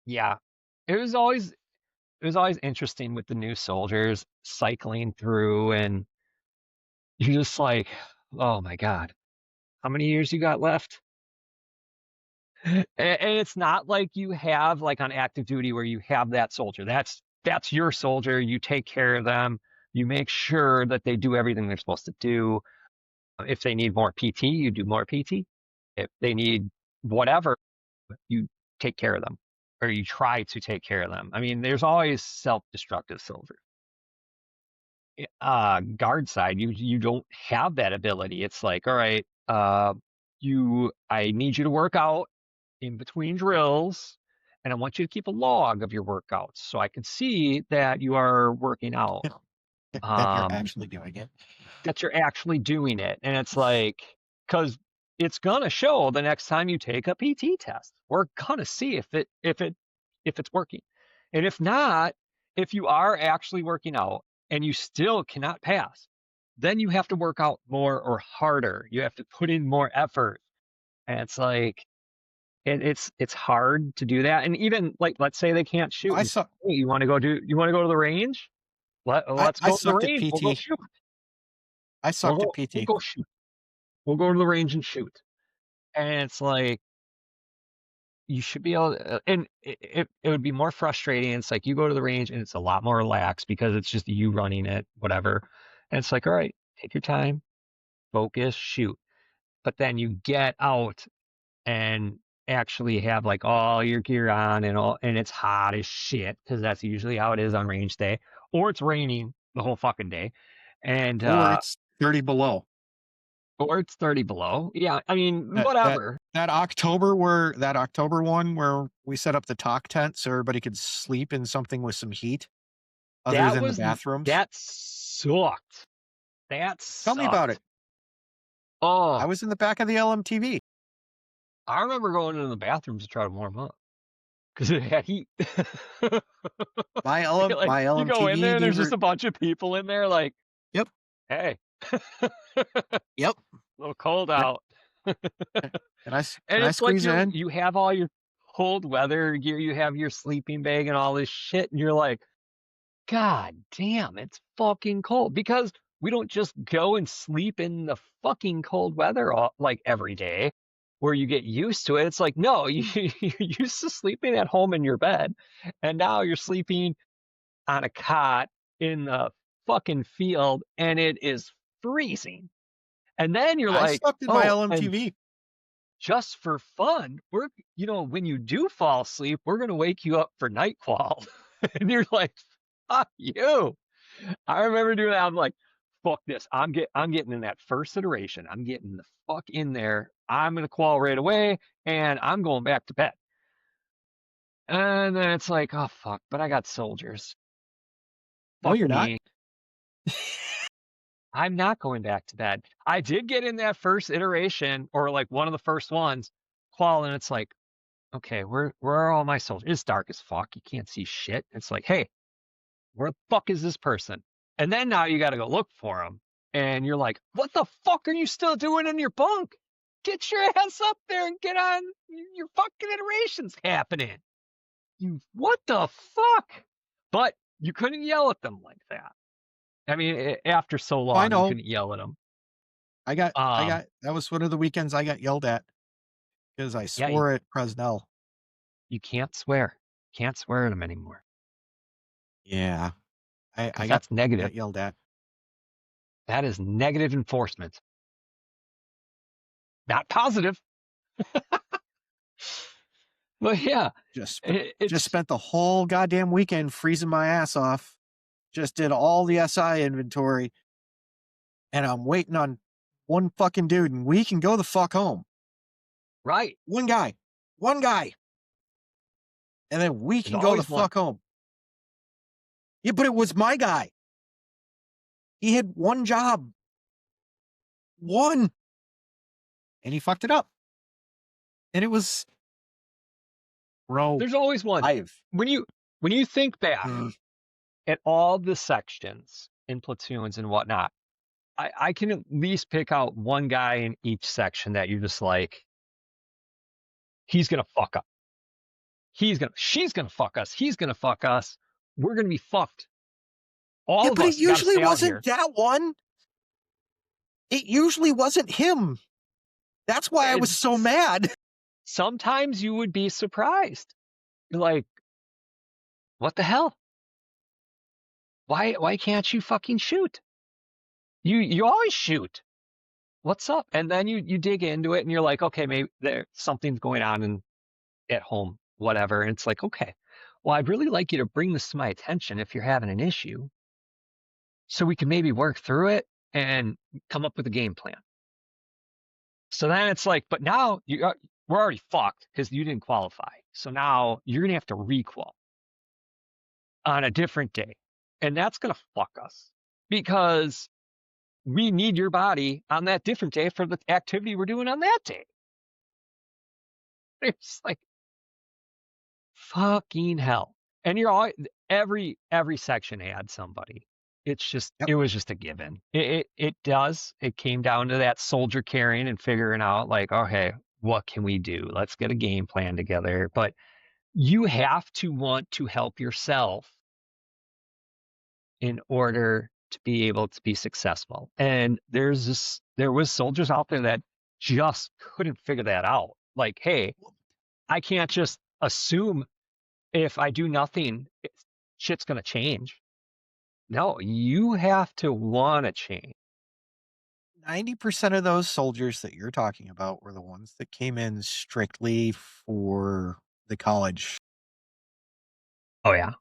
Yeah. It was always it was always interesting with the new soldiers cycling through, and you're just like, oh my God, how many years you got left? And it's not like you have like on active duty where you have that soldier. That's your soldier. You take care of them. You make sure that they do everything they're supposed to do. If they need more PT, you do more PT. If they need whatever, you take care of them, or you try to take care of them. I mean, there's always self-destructive soldiers. Guard side, you don't have that ability. It's like, all right, I need you to work out in between drills, and I want you to keep a log of your workouts so I can see that you are working out. That you're Um, actually doing it. that you're actually doing it. And it's like, because it's gonna show the next time you take a PT test. We're gonna see if it's working. And if not, if you are actually working out and you still cannot pass, then you have to work out more or harder. You have to put in more effort. And it's like it's hard to do that. And even like let's say they can't shoot I and saw hey, you want to go to the range? Let's I go to the sucked at range. We'll go PT. shoot. I sucked at We'll PT. go shoot. We'll go to the range and shoot. And it's like you should be able to, and it would be more frustrating. It's like you go to the range and it's a lot more relaxed because it's just you running it, whatever. And it's like, all right, take your time, focus, shoot. But then you get out and actually have like all your gear on and all, and it's hot as shit because that's usually how it is on range day, or it's raining the whole fucking day, and Or it's 30 below. or it's 30 below. Yeah, I mean, That that whatever. that October one where we set up the talk tent so everybody could sleep in something with some heat other That than the was bathrooms. that sucked. That Tell me about sucked. it. I Oh, was in the back of the LMTV. I remember going into the bathrooms to try to warm up because it had heat. Like My you go in LMTV there and there's neighbor. just a bunch of people in there, like, Yep. hey, Yep. a little cold Can out. And can I it's like squeeze in? you have all your cold weather gear, you have your sleeping bag and all this shit, and you're like, God damn, it's fucking cold. Because we don't just go and sleep in the fucking cold weather like every day where you get used to it. It's like, no, you're used to sleeping at home in your bed, and now you're sleeping on a cot in the fucking field and it is freezing. And then you're I like, slept in my oh, and LMTV. just for fun, when you do fall asleep, we're going to wake you up for night qual. And you're like, fuck you. I remember doing that. I'm like, fuck this. I'm getting in that first iteration. I'm getting the fuck in there. I'm going to qual right away and I'm going back to bed. And then it's like, oh, fuck, but I got soldiers. No, Fuck you're not. me. I'm not going back to bed. I did get in that first iteration or like one of the first ones, qual, and it's like, okay, where are all my soldiers? It's dark as fuck. You can't see shit. It's like, hey, where the fuck is this person? And then now you got to go look for them. And you're like, what the fuck are you still doing in your bunk? Get your ass up there and get on your fucking iterations happening. What the fuck? But you couldn't yell at them like that. I mean, after so Oh, I long, you know. couldn't yell at them. I got that was one of the weekends I got yelled at because I Yeah, swore at Presnell. you can't swear. Can't swear at them anymore Yeah. because that's I negative. got yelled at. That is negative enforcement, not positive. But yeah, Just it's spent the whole goddamn weekend freezing my ass off. Just did all the SI inventory. and I'm waiting on one fucking dude, and we can go the fuck home. Right. One guy, one guy, and then we There's can go the always one. fuck home. Yeah, but it was my guy. He had one job, one, and he fucked it up. And it was, bro, There's always one. I've, When you think back mm, at all the sections and platoons and whatnot, I can at least pick out one guy in each section that you're just like, he's gonna fuck up. She's gonna fuck us. He's gonna fuck us. We're gonna be fucked. yeah, All of but it us got to usually stay out wasn't here. that one. It usually wasn't him. That's why I was so It's mad. sometimes you would be surprised. You're like, what the hell? Why can't you fucking shoot? You always shoot. What's up? And then you dig into it and you're like, okay, maybe there something's going on at home, whatever. And it's like, okay, well, I'd really like you to bring this to my attention if you're having an issue, so we can maybe work through it and come up with a game plan. So then it's like, but now we're already fucked because you didn't qualify. So now you're gonna have to requal on a different day, and that's gonna fuck us because we need your body on that different day for the activity we're doing on that day. It's like fucking hell. And you're all every section had somebody. Yep. It was just a given. It came down to that soldier carrying and figuring out like, okay, what can we do? Let's get a game plan together. But you have to want to help yourself in order to be able to be successful. And there was soldiers out there that just couldn't figure that out. Like, hey, I can't just assume if I do nothing, shit's going to change. No, you have to want to change. 90% of those soldiers that you're talking about were the ones that came in strictly for the college. Oh, yeah.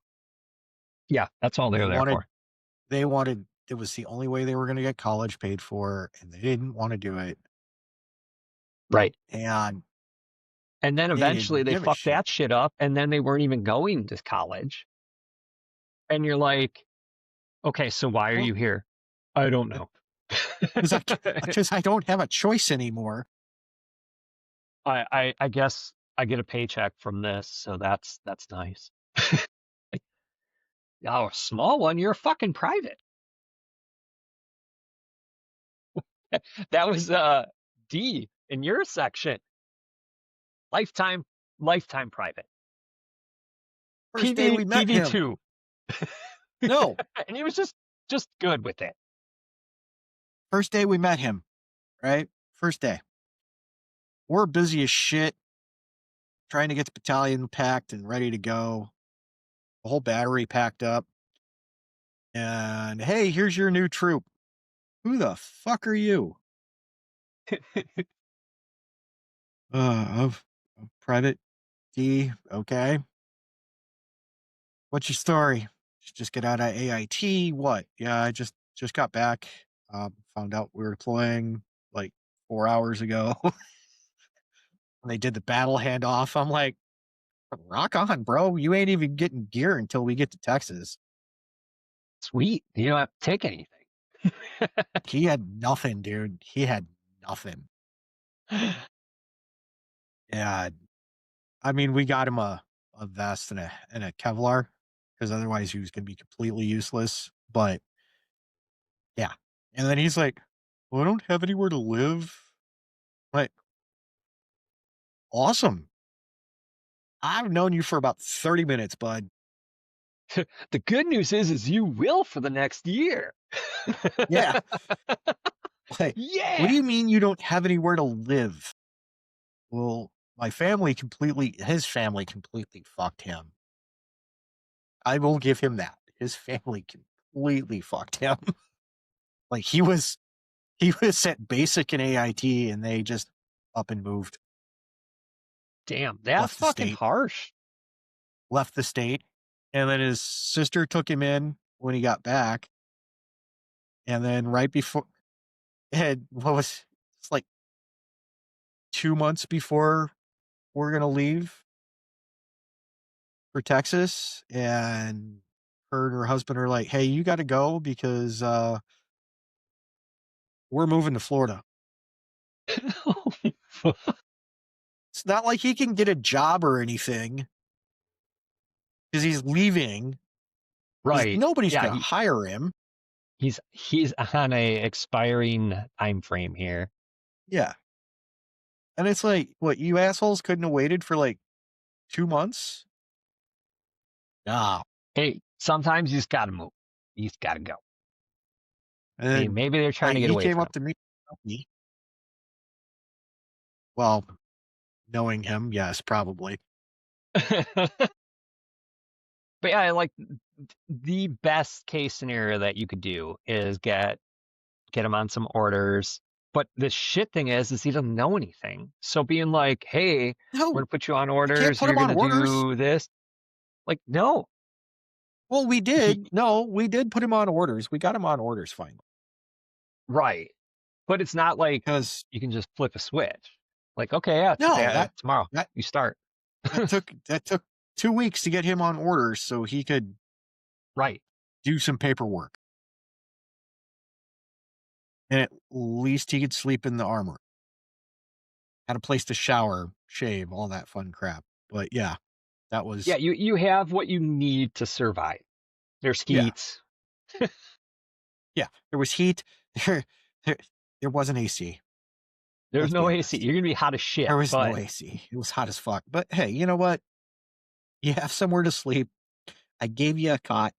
Yeah, that's all They they're there wanted, for. it was the only way they were going to get college paid for, and they didn't want to do it. Right. And And then they eventually didn't they give a fucked shit. that shit up, and then they weren't even going to college. And you're like, okay, so why are Well, you here? I don't know. because I don't have a choice anymore. I guess I get a paycheck from this, so that's nice. Oh, a small one, you're a fucking private. That was D in your section. Lifetime private. First day we met him. PV2. No, And he was just good with it. first day we met him, right? First day. We're busy as shit trying to get the battalion packed and ready to go. The whole battery packed up. And hey, here's your new troop. Who the fuck are you? Of Private D. Okay. What's your story? Just get out of AIT. What? Yeah, I just got back. Found out we were deploying like 4 hours ago. When they did the battle handoff, I'm like, rock on, bro. You ain't even getting gear until we get to Texas. Sweet. You don't have to take anything. He had nothing, dude. He had nothing. Yeah. I mean, we got him a vest and a Kevlar because otherwise he was going to be completely useless. But yeah. And then he's like, well, I don't have anywhere to live. Like, awesome. I've known you for about 30 minutes, bud. The good news is you will for the next year. Yeah. Like, what Yeah. do you mean you don't have anywhere to live? Well, his family completely fucked him. I will give him that. His family completely fucked him. Like he was at basic in AIT and they just up and moved, Damn, that's left the fucking state, harsh. left the state. And then his sister took him in when he got back. And then And it's like 2 months before we're gonna leave for Texas, and her and her husband are like, "Hey, you gotta go because we're moving to Florida." It's not like he can get a job or anything because he's leaving. Because Right. nobody's Yeah, gonna hire him. he's on a expiring time frame here. Yeah. And it's like, what, you assholes couldn't have waited for like 2 months? No. Hey, sometimes you just gotta move. You just gotta go. And I mean, then maybe they're trying like to get he away came from up to me. Well, knowing him, yes, probably. him. But yeah, like the best case scenario that you could do is get him on some orders. But the shit thing is he doesn't know anything. So being like, hey, we're No, gonna put you on you can't orders, put you're him on gonna orders. do this. Like, no. Well, we did. He No, we did put him on orders. We got him on orders finally. right. But it's not like Because you can just flip a switch. Like, okay, yeah, no, yeah, tomorrow that you start. that took 2 weeks to get him on orders so he could Right. do some paperwork. And at least he could sleep in the armor. Had a place to shower, shave, all that fun crap. But yeah, that Yeah, was you have what you need to survive. There's yeah, heat. yeah. There was heat. There, there, there wasn't AC. There's Let's be no AC. honest. You're gonna be hot as shit, There was no but AC. It was hot as fuck. But hey, you know what? You have somewhere to sleep. I gave you a cot.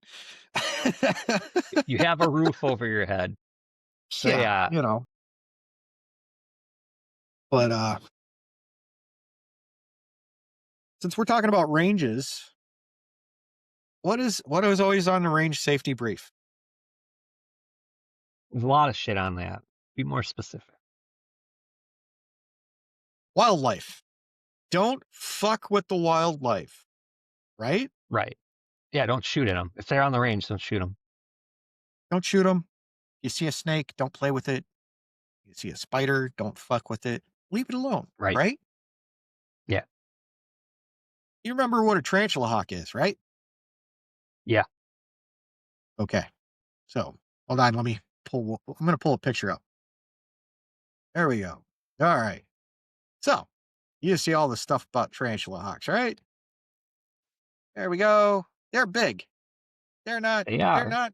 you have a roof over your head. So Yeah, yeah, you know. But since we're talking about ranges, what is always on the range safety brief? there's a lot of shit on that. Be more specific. Wildlife. Don't fuck with the wildlife, right? Right. Yeah, don't shoot at them. If they're on the range, don't shoot them. Don't shoot them. You see a snake, don't play with it. You see a spider, don't fuck with it. Leave it alone, Right. right? Yeah. You remember what a tarantula hawk is, right? Yeah. Okay. So hold on, let me I'm gonna pull a picture up. There we go. All right. So you see all the stuff about tarantula hawks, right? There we go. They're big. They're not, They they're are. not,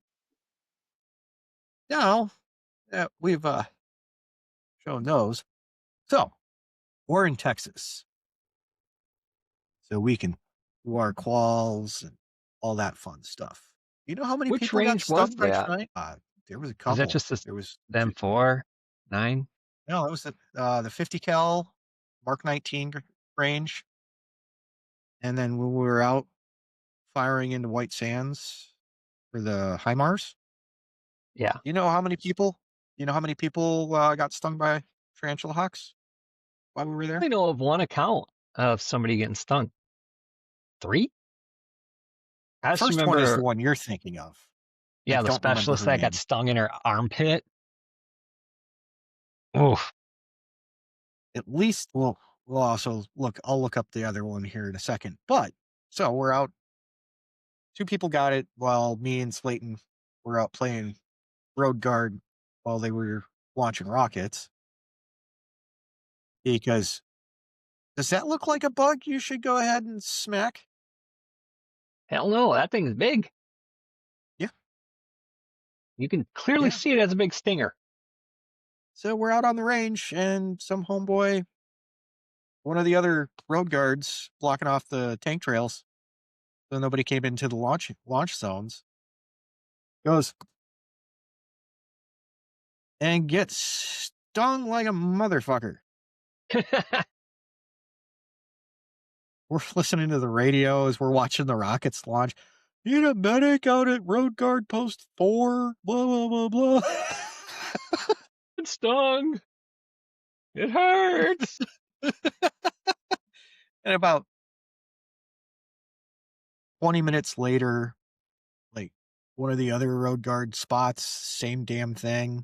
no, we've shown those. So we're in Texas. So we can do our quals and all that fun stuff. You know how many Which people got range was stung by that? trying? There was a Was that couple. just There was them 4, 9? no, it was the 50 cal Mark 19 range, and then when we were out firing into White Sands for the HIMARS, Yeah. you know how many people? You know how many people got stung by tarantula hawks while we were there? I know of one account of somebody getting stung. 3? I just First one is the remember, one you're thinking of. I yeah, the don't remember specialist her that got name. stung in her armpit. Oof. At least we'll also look. I'll look up the other one here in a second. But so we're out. Two people got it while me and Slayton were out playing road guard while they were launching rockets. Because does that look like a bug you should go ahead and smack? Hell no, that thing's big. Yeah, You can clearly yeah. see it as a big stinger. So we're out on the range, and some homeboy, one of the other road guards, blocking off the tank trails so nobody came into the launch zones, goes and gets stung like a motherfucker. We're listening to the radio as we're watching the rockets launch. Need a medic out at Road Guard Post 4, blah, blah, blah, blah. It stung. It hurts. And about 20 minutes later, like one of the other road guard spots, same damn thing.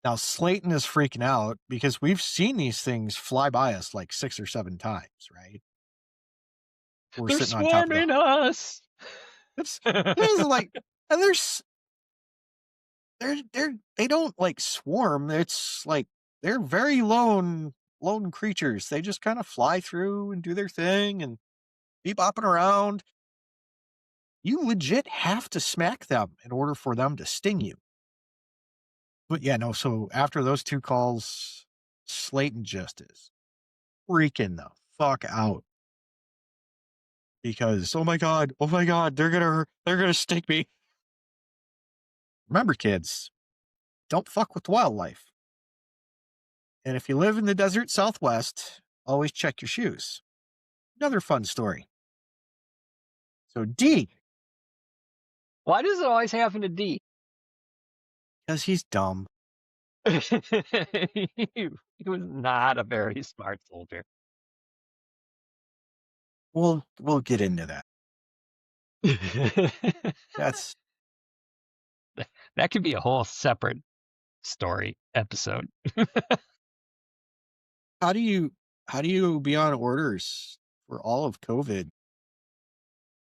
Now Slayton is freaking out because we've seen these things fly by us like 6 or 7 times, right? We're They're sitting on top of the swarming us. it's it is like and they don't like swarm. It's like they're very lone creatures. They just kind of fly through and do their thing and be bopping around. You legit have to smack them in order for them to sting you. But yeah, no, so after those 2 calls, Slayton just is freaking the fuck out because, oh my god, they're gonna stick me." Remember, kids, don't fuck with wildlife. And if you live in the desert Southwest, always check your shoes. Another fun story. So D, Why does it always happen to D? because he's dumb. He was not a very smart soldier. We'll get into that. That's That could be a whole separate story episode. how do you be on orders for all of COVID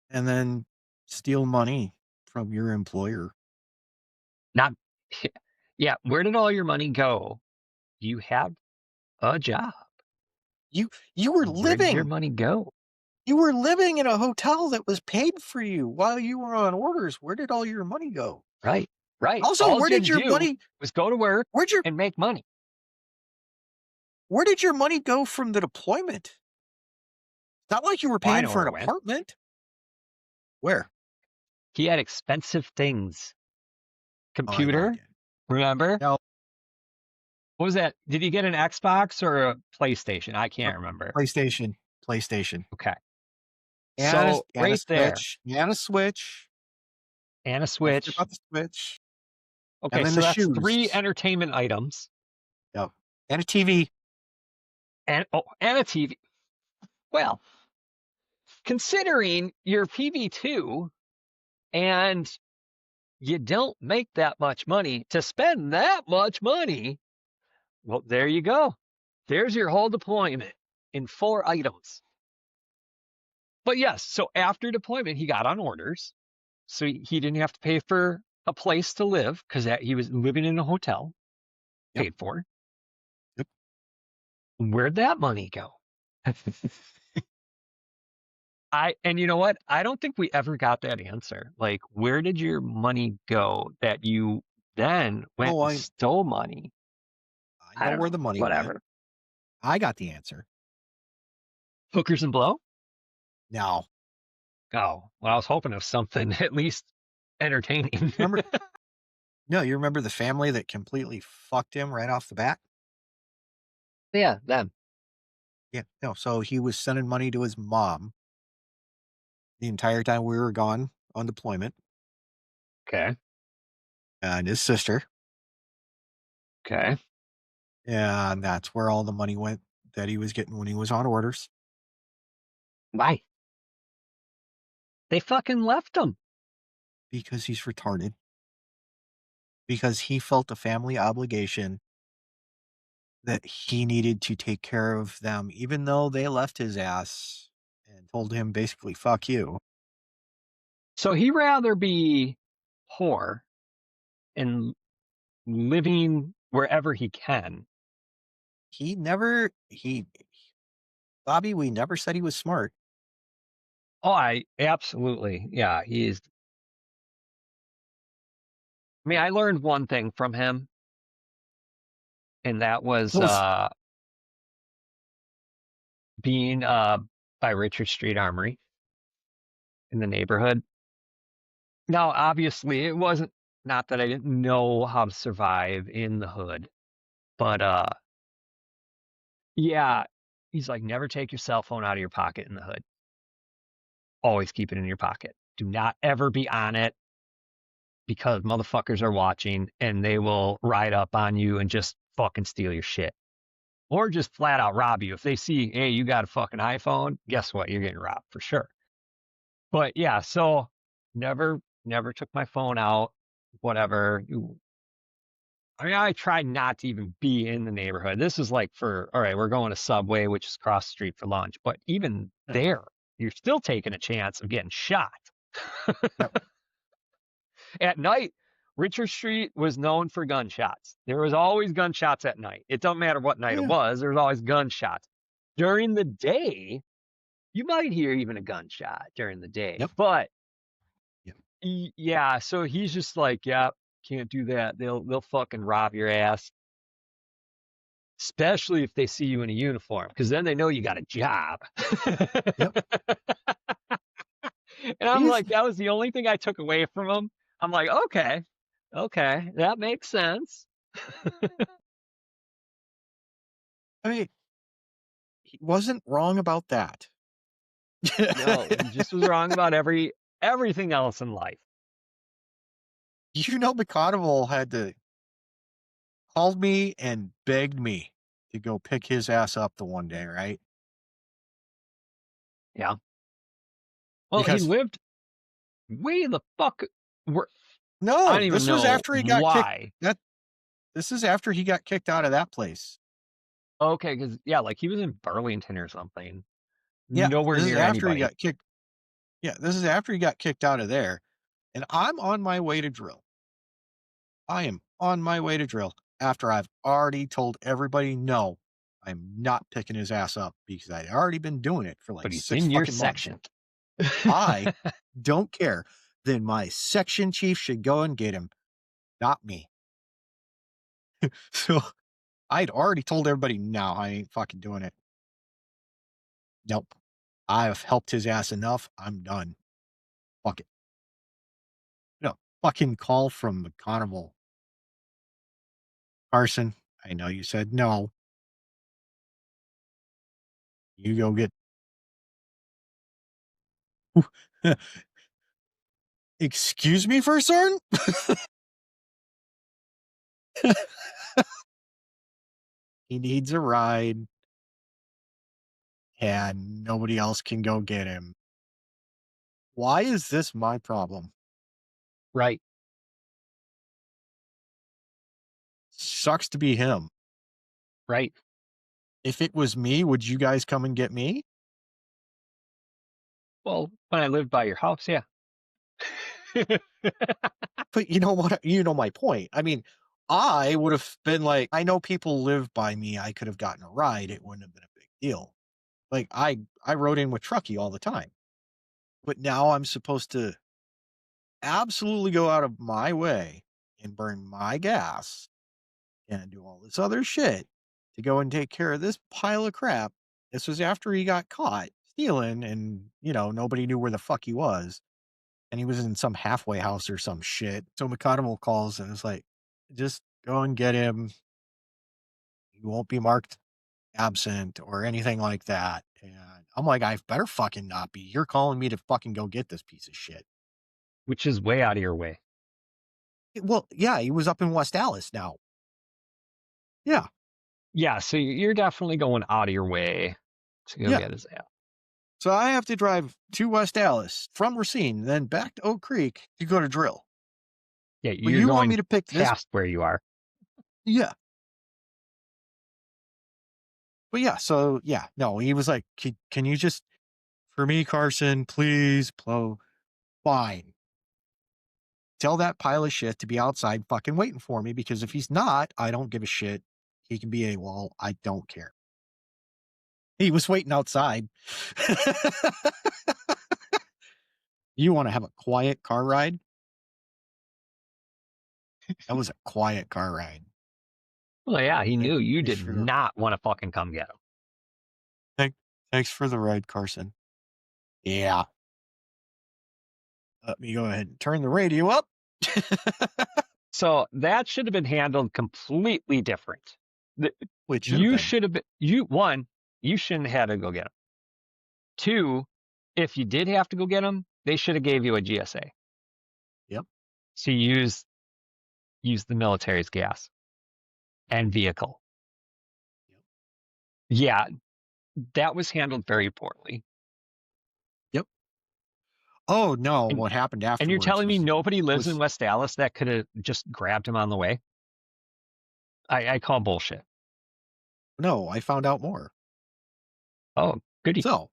and then steal money from your employer? Not, yeah. Where did all your money go? You have a job. You you were Where did your living money go? you were living in a hotel that was paid for you while you were on orders. Where did all your money go? Right, right. Also, All you had to do was go to work where'd your and make money. where did your money go from the deployment? Not like you were Well, I paying know for where an it went. apartment. Where? He had expensive things. Oh, I know he Computer, did. remember? No, What was that? Did you get an Xbox or a PlayStation? I uh, can't remember. PlayStation, Okay. and So right there, A Switch. and a Don't forget Switch. about the Switch, and Okay, then so the that's three shoes. entertainment items Yep, and a TV. and a TV. Well, considering you're PV2 and you don't make that much money to spend that much money, well, there you go. There's your whole deployment in 4 items. But yes, so after deployment, he got on orders. So he didn't have to pay for a place to live because he was living in a hotel Yep, paid for. yep. Where'd that money go? And you know what? I don't think we ever got that answer. Like, where did your money go that you then went Oh, and stole money? I I know don't where know. the money went. Whatever. I got the answer. Hookers and blow? Now, Oh, well, I was hoping of something at least entertaining. remember? No, you remember the family that completely fucked him right off the bat? Yeah, them. Yeah, no. So he was sending money to his mom the entire time we were gone on deployment, Okay. and his sister, Okay. and that's where all the money went that he was getting when he was on orders Why? They fucking left them. because he's retarded. Because he felt a family obligation that he needed to take care of them, even though they left his ass and told him basically, fuck you. So he'd rather be poor and living wherever he can. He never, he, Bobby, we never said he was smart. Oh, I absolutely. Yeah, he is. I mean, I learned one thing from him, and that was Was, being by Richard Street Armory in the neighborhood. Now, obviously, it wasn't not that I didn't know how to survive in the hood, but yeah, he's like, never take your cell phone out of your pocket in the hood. Always keep it in your pocket. Do not ever be on it because motherfuckers are watching and they will ride up on you and just fucking steal your shit. Or just flat out rob you. If they see, hey, you got a fucking iPhone, guess what? You're getting robbed for sure. But yeah, so never took my phone out, whatever. I mean, I tried not to even be in the neighborhood. This is like all right, we're going to Subway, which is across the street for lunch. But even Yep. there, you're still taking a chance of getting shot. Yep. At night, Richard Street was known for gunshots. There was always gunshots at night. It doesn't matter what Oh, night it yeah. was, there was always gunshots. During the day, you might hear even a gunshot during the day. Yep. But Yep. yeah, so he's just like, yeah, can't do that. They'll fucking rob your ass. Especially if they see you in a uniform, because then they know you got a job. Yep. And I'm He's, like, that was the only thing I took away from him. I'm like, okay, that makes sense. I mean, he wasn't wrong about that. No, he just was wrong about everything else in life. McConnell had to called me and begged me to go pick his ass up the one day, right? Yeah. Well, he Because lived way the fuck. Where, I don't no, even this was know after he got kicked. why. That this is after he got kicked out of that place. Okay, because yeah, like he was in Burlington or something, Yeah, nowhere this is near after he anybody. got kicked. Yeah, this is after he got kicked out of there, and I'm on my way to drill. I am on my way to drill after I've already told everybody no, I'm not picking his ass up because I'd already been doing it for like But he's 6 in your fucking months. section. I don't care. Then my section chief should go and get him, not me. So I'd already told everybody, no, I ain't fucking doing it. Nope. I've helped his ass enough. I'm done. Fuck it. No fucking call from the carnival. Carson, I know you said no. You go get. Excuse me, first sergeant? He needs a ride and nobody else can go get him. Why is this my problem? Right, Sucks to be him. right. If it was me, would you guys come and get me? Well, when I lived by your house, yeah. But you know what? You know my point. I mean, I would have been like, I know people live by me. I could have gotten a ride. It wouldn't have been a big deal. Like I rode in with Truckee all the time. But now I'm supposed to absolutely go out of my way and burn my gas and do all this other shit to go and take care of this pile of crap. This was after he got caught stealing and, nobody knew where the fuck he was. And he was in some halfway house or some shit. So McConnell calls and it's like, just go and get him. He won't be marked absent or anything like that. And I'm like, I better fucking not be. You're calling me to fucking go get this piece of shit. Which is way out of your way. Well, yeah, he was up in West Dallas now. Yeah. Yeah, so you're definitely going out of your way to go Yeah. get his ass. So I have to drive to West Dallas from Racine, then back to Oak Creek to go to drill. Yeah, But you're you want me going to pick this? past where you are. Yeah. But yeah, so yeah, no, he was like, can you just, for me, Carson, please, fine. Tell that pile of shit to be outside fucking waiting for me because if he's not, I don't give a shit. He can be AWOL. I don't care. He was waiting outside. You want to have a quiet car ride? That was a quiet car ride. Well, yeah, he knew you Thanks did for the not want to fucking come get him. thanks for the ride, Carson. Yeah. Let me go ahead and turn the radio up. So that should have been handled completely different. Which should have You been. should have been, you shouldn't have had to go get him. Two, if you did have to go get him, they should have gave you a GSA. Yep. So you use the military's gas and vehicle. Yep. Yeah, that was handled very poorly. Yep. Oh no, And, what happened and you're afterwards telling me nobody lives in was West Dallas that could have just grabbed him on the way? I call bullshit. No, I found out more. Oh, goody. So,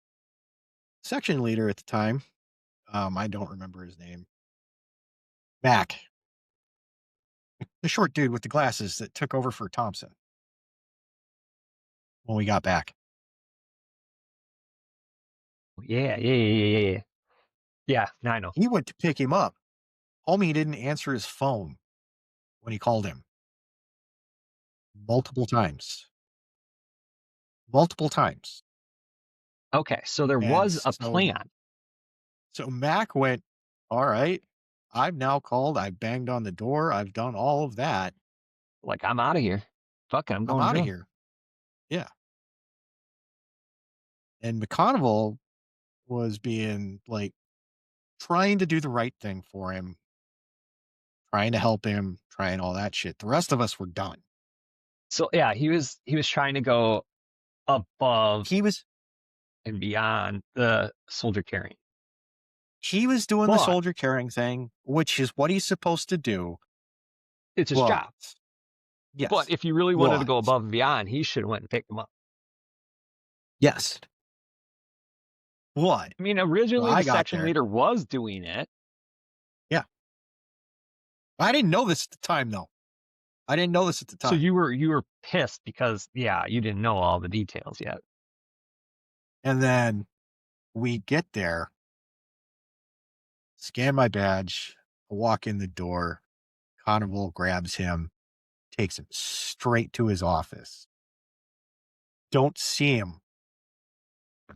section leader at the time, I don't remember his name. Mac, the short dude with the glasses that took over for Thompson when we got back. Yeah, yeah, yeah, yeah, yeah. Yeah, now I know. He went to pick him up. Homie didn't answer his phone when he called him multiple times, multiple times. Okay, so there And was a so, plan. so Mac went, all right, I've now called. I've banged on the door. I've done all of that. Like, I'm out of here. Fuck it, I'm I'm going out of drill. here. Yeah. And McConnell was being like trying to do the right thing for him, trying to help him, trying all that shit. The rest of us were done. So yeah, he was trying to go above He was and beyond the soldier carrying. he was doing the But soldier carrying thing, which is what he's supposed to do. it's his But job. But yes, if you really wanted to but go above and beyond, he should have went and picked him up. yes, what? I mean, So originally I the got section there. leader was doing it. Yeah, I didn't know this at the time though. I didn't know this at the So time. you were pissed because yeah, you didn't know all the details yet. And then we get there, scan my badge, walk in the door. Carnival grabs him, takes him straight to his office. Don't see him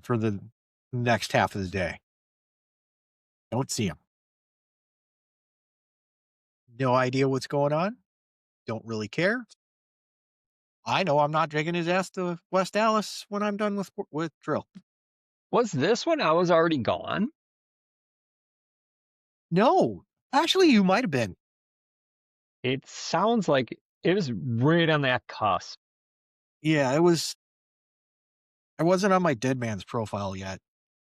for the next half of the day. Don't see him. No idea what's going on. Don't really care. I know I'm not dragging his ass to West Dallas when I'm done with drill. Was this when I was already gone? No, actually, you might have been. It sounds like it was right on that cusp. Yeah, it was. I wasn't on my dead man's profile yet.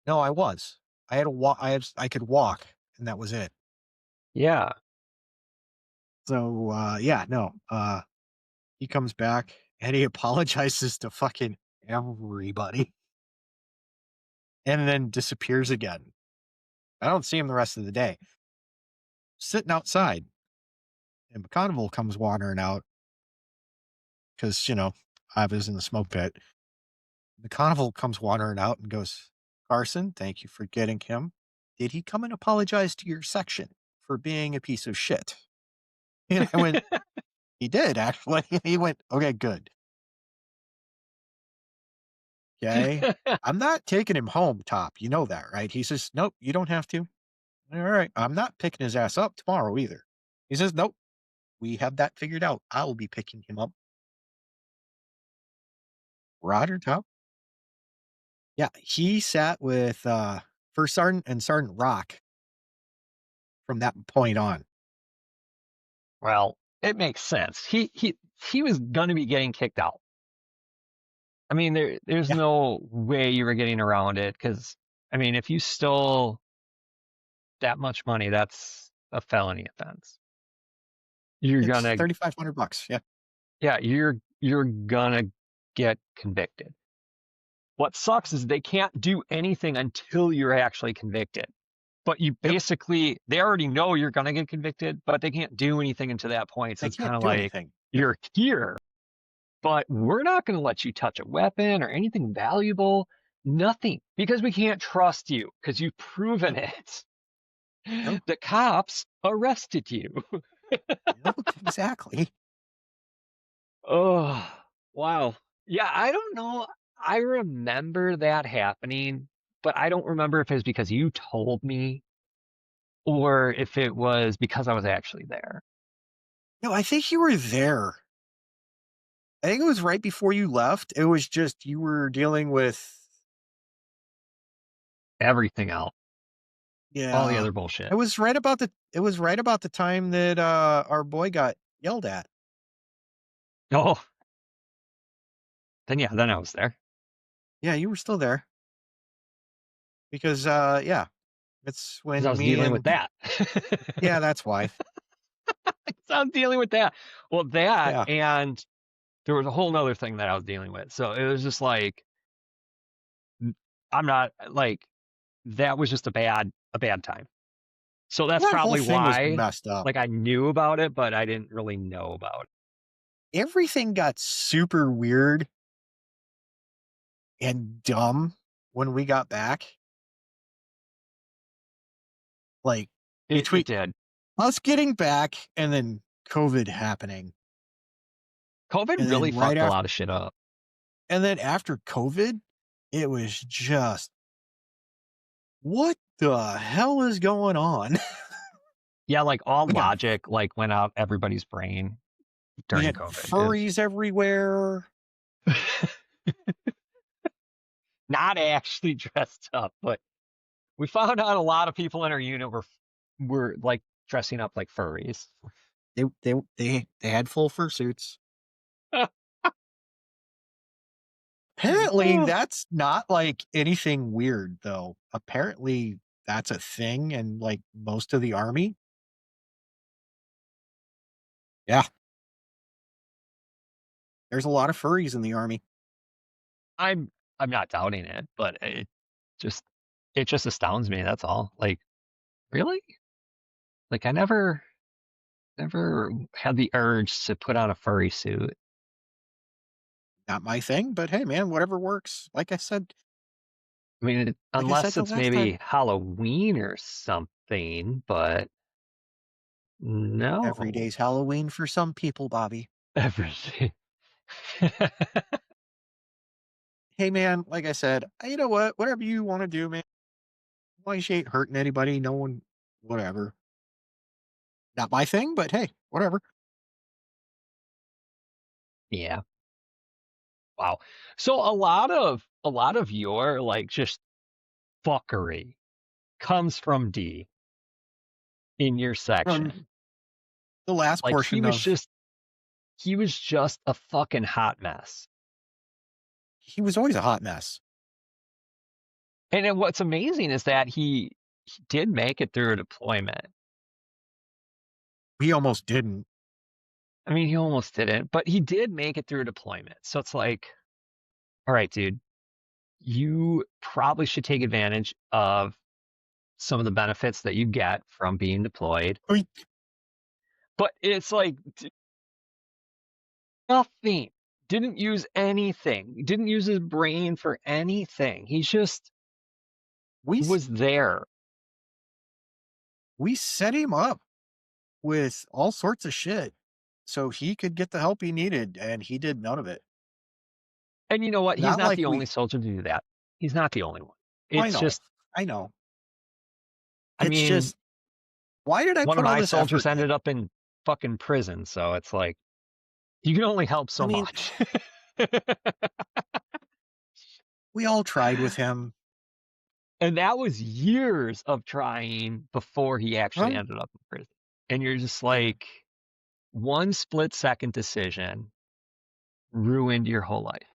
No, I was. I had a walk. I could walk, and that was it. Yeah. So yeah, no. He comes back and he apologizes to fucking everybody, and then disappears again. I don't see him the rest of the day. Sitting outside, and McConville comes wandering out because I was in the smoke pit. McConville comes wandering out and goes, "Carson, thank you for getting him. Did he come and apologize to your section for being a piece of shit?" And I went, "He did actually." He went, "Okay, good. Okay. I'm not taking him home, Top. You know that, right?" He says, "Nope, you don't have to." All right. I'm not picking his ass up tomorrow either. He says, "Nope, we have that figured out. I will be picking him up." Roger, Top. Yeah, he sat with First Sergeant and Sergeant Rock from that point on. Well, it makes sense. He was gonna be getting kicked out. I mean, there's Yeah, no way you were getting around it because I mean, if you stole that much money, that's a felony offense. You're it's gonna, 3,500 bucks. Yeah, yeah, you're gonna get convicted. What sucks is they can't do anything until you're actually convicted. But you yep. basically, they already know you're gonna get convicted, but they can't do anything until that point. So They it's kind can't of do like anything. Yep. you're here, but we're not going to let you touch a weapon or anything valuable. Nothing, because we can't trust you because you've proven No, it. no, The cops arrested you. no, exactly. Oh, wow. Yeah, I don't know. I remember that happening, but I don't remember if it was because you told me or if it was because I was actually there. No, I think you were there. I think it was right before you left. It was just you were dealing with, Everything else, all the yeah. other bullshit. It was right about the time that our boy got yelled at. Oh, then yeah, then I was there Yeah, you were still there because yeah, it's because I when was me dealing with and that. yeah, that's why. So I'm dealing with that. Well, that Yeah. and there was a whole nother thing that I was dealing with. So it was just like, I'm not like, that was just a bad time. So that's That whole probably thing was why, messed up. like, I knew about it, but I didn't really know about it. Everything got super weird and dumb when we got back. Like between It did. us getting back and then COVID happening. COVID And really then right fucked a after lot of shit up. and then after COVID, it was just what the hell is going on? Yeah, like all We got logic like went out everybody's brain we during had COVID. Is furries everywhere. not actually dressed up, but we found out a lot of people in our unit were like dressing up like furries. They had full fursuits. Apparently, Oh, that's not like anything weird though. Apparently, that's a thing and like most of the army. Yeah, there's a lot of furries in the army. I'm I'm not doubting it, but just it just astounds me. That's all. Like, really? Like, I never had the urge to put on a furry suit. Not my thing, but hey man, whatever works. I mean, Like I said unless the it's last maybe time, Halloween or something, but every no. day's Halloween for some people, Bobby. Everything. Hey man, like I said, you know what? Whatever you want to do, man. As long as you ain't hurting anybody, no one, whatever. Not my thing, but hey, whatever. Yeah. Wow. So a lot of your like just fuckery comes from D in your From section. the last Like portion of, he was just a fucking hot mess. he was always a hot mess. And then what's amazing is that he did make it through a deployment. We almost didn't. I mean, he almost didn't, but he did make it through a deployment. So it's like, all right, dude, you probably should take advantage of some of the benefits that you get from being deployed. I mean, But it's like nothing. Didn't use anything. Didn't use his brain for anything. He just we s- was there. we set him up with all sorts of shit so he could get the help he needed, and he did none of it. And you know what? He's Not not like the only we. soldier to do that. He's not the only one. I It's know, just, I know. I It's mean, just why did I one of put all my this soldiers effort in? ended up in fucking prison. So it's like, you can only help I so mean, much. we all tried with him. And that was years of trying before he actually Huh? ended up in prison. And you're just Yeah. like, one split second decision ruined your whole life.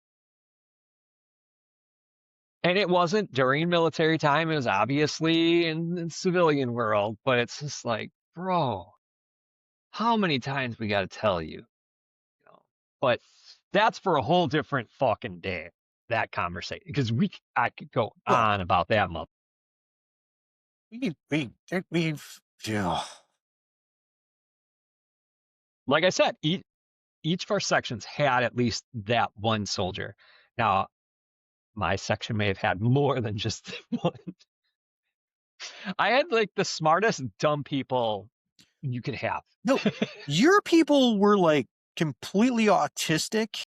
And it wasn't during military time. It was obviously in the civilian world, but it's just like, bro, how many times we got to tell you? You know? But that's for a whole different fucking day. That conversation, because I could go Well, on about that month. we've yeah. Like I said, each of our sections had at least that one soldier. Now, my section may have had more than just one. I had like the smartest dumb people you could have. No, your people were like completely autistic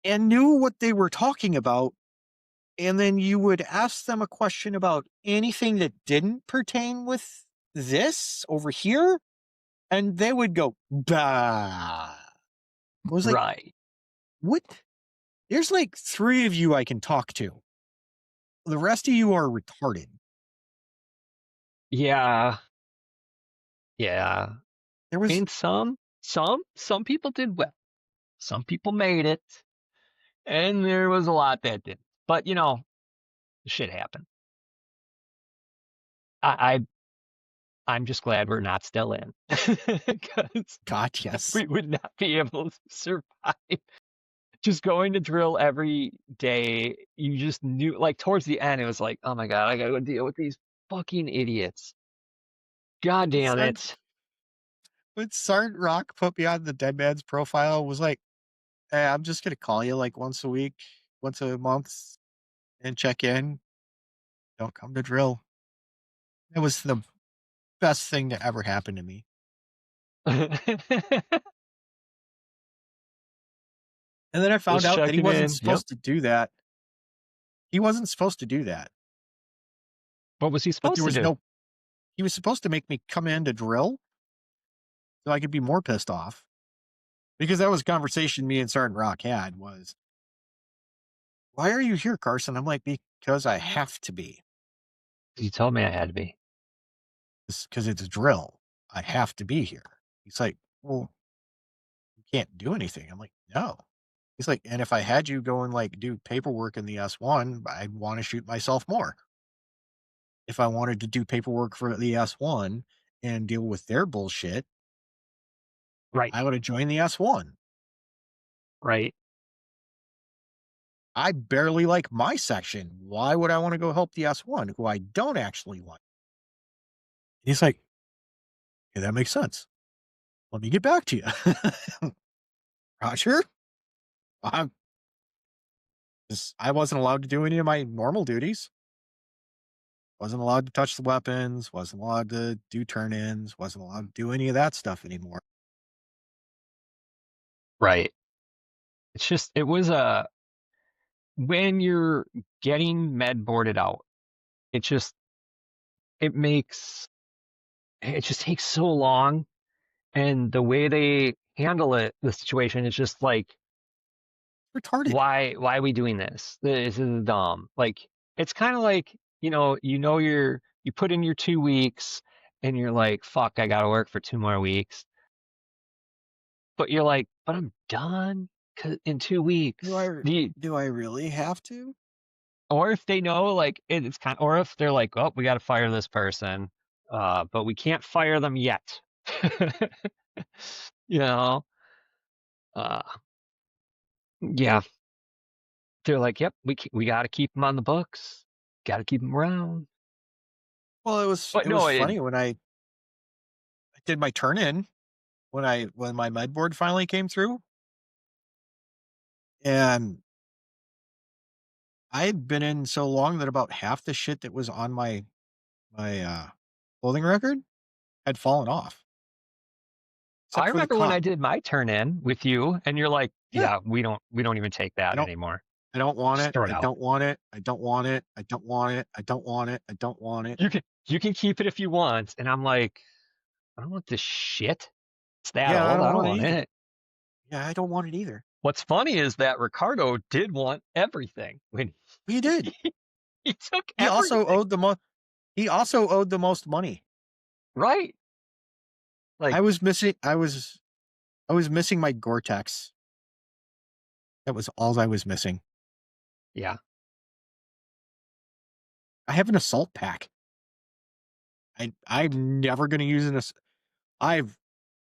and knew what they were talking about. And then you would ask them a question about anything that didn't pertain with this over here, and they would go, bah. I was like, Right. what? There's like three of you I can talk to. The rest of you are retarded. Yeah. Yeah. There I was mean, some people did well. Some people made it, and there was a lot that didn't. But shit happened. I I'm just glad we're not still in because God, yes. we would not be able to survive. Just going to drill every day, you just knew, like, towards the end, it was like, "Oh my god, I gotta go deal with these fucking idiots. God damn Sergeant, it." when Sergeant Rock put me on the dead man's profile, was like, "Hey, I'm just gonna call you like once a week, once a month, and check in. Don't come to drill." It was the best thing to ever happen to me. And then I found Just out that he checking wasn't in. Yep. supposed to do that. He wasn't supposed to do that. What was he But supposed there to was do? no he was supposed to make me come in to drill so I could be more pissed off. Because that was a conversation me and Sergeant Rock had was, "Why are you here, Carson?" I'm like, "Because I have to be. You told me I had to be. Because it's a drill. I have to be here." He's like, "Well, you can't do anything." I'm like, "No." He's like, "And if I had you go and like do paperwork in the S1, I'd want to shoot myself more. If I wanted to do paperwork for the S1 and deal with their bullshit, Right, I would have joined the S1. right. I barely like my section. Why would I want to go help the S1 who I don't actually like?" He's like, "Yeah, that makes sense. Let me get back to you." Roger. I I wasn't allowed to do any of my normal duties. Wasn't allowed to touch the weapons, wasn't allowed to do turn-ins, wasn't allowed to do any of that stuff anymore. Right. It's just it was a when you're getting med boarded out, it just it makes it just takes so long, and the way they handle it, the situation is just like, Retarded. why are we doing this? This is dumb. Like, it's kind of like, you put in your 2 weeks and you're like, fuck, I gotta work for 2 more weeks. But you're like, but I'm done in two Do weeks. I do I really have to? Or if they know, like, it's kind, or if they're like, oh, we got to fire this person, but we can't fire them yet. you know, uh, yeah, they're like, yep, we got to keep them on the books, got to keep them around. Well, But it was no, funny when I did my turn-in when my med board finally came through, and I had been in so long that about half the shit that was on my clothing record had fallen off, I except for the remember when I cop. did my turn in with you, and you're like, Yeah, yeah, we don't even take I that don't anymore. I don't want Just it. throw it I out. don't want it. I don't want it. I don't want it. I don't want it. I don't want it. You can keep it if you want, and I'm like, I don't want this shit. It's that Yeah, I old. don't I don't want it want either. it. Yeah, I don't want it either. What's funny is that Ricardo did want everything when He did. he took He also everything. owed the mo he also owed the most money. Right. Like, I was missing my Gore-Tex. That was all I was missing. yeah. I have an assault pack. I'm never gonna use I've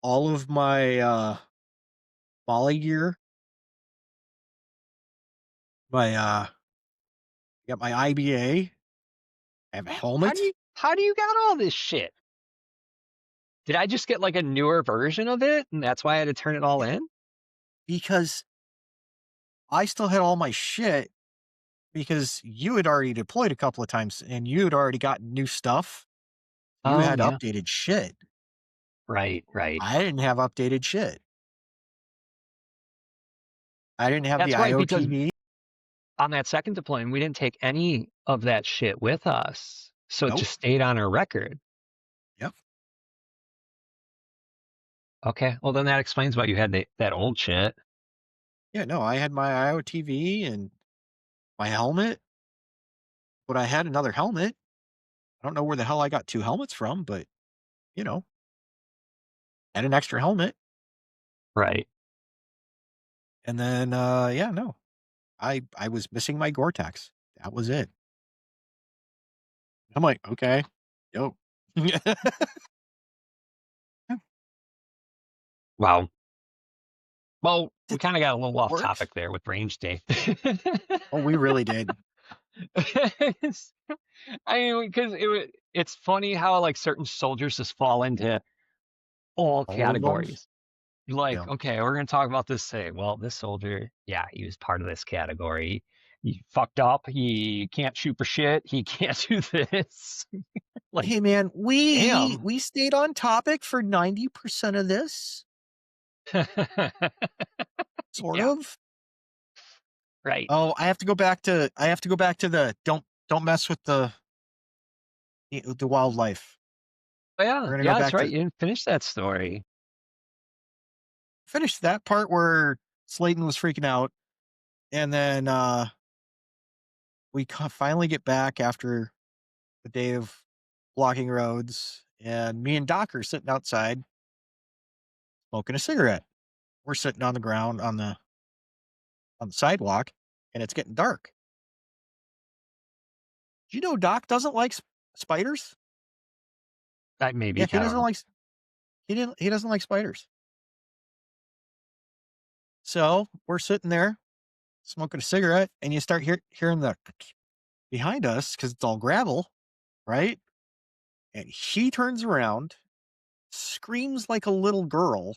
all of my, volley gear, my, got my IBA, I have a helmet How do you got all this shit? Did I just get like a newer version of it and that's why I had to turn it all yeah, in? because I still had all my shit because you had already deployed a couple of times and you had already gotten new stuff. You Oh had yeah. updated shit. Right, right. I didn't have updated shit. I didn't have the That's right, because IOTV. on that second deployment, we didn't take any of that shit with us. So it Nope. just stayed on our record. Yep. Okay. Well, then that explains why you had that old shit. Yeah, no, I had my IOTV and my helmet, but I had another helmet. I don't know where the hell I got 2 helmets from, but, you know, had an extra helmet. Right. And then, yeah, no, I was missing my Gore-Tex. That was it. I'm like, "Okay, yo." Wow. Well, we It kind of got a little off works. topic there with range day. Oh, we really did. I mean, because it's funny how like certain soldiers just fall into all All of them. categories. Like, Yeah. okay, we're gonna talk about this today. Well, this soldier, yeah, he was part of this category. He fucked up. He can't shoot for shit. He can't do this. Like, Hey man, we damn. we stayed on topic for 90% of this, sort Yeah, of. right. Oh, I have to go back to the don't mess with the wildlife. Oh, We're yeah, gonna go yeah, that's back right. to You didn't finish that story. finish that part where Slayton was freaking out, and then finally get back after the day of blocking roads, and me and Doc are sitting outside smoking a cigarette. We're sitting on the ground on the sidewalk, and it's getting dark. Do you know Doc doesn't like spiders? Yeah, Maybe he I don't doesn't know. like he doesn't like spiders. So we're sitting there smoking a cigarette, and you start hearing the behind us because it's all gravel, right? And he turns around, screams like a little girl,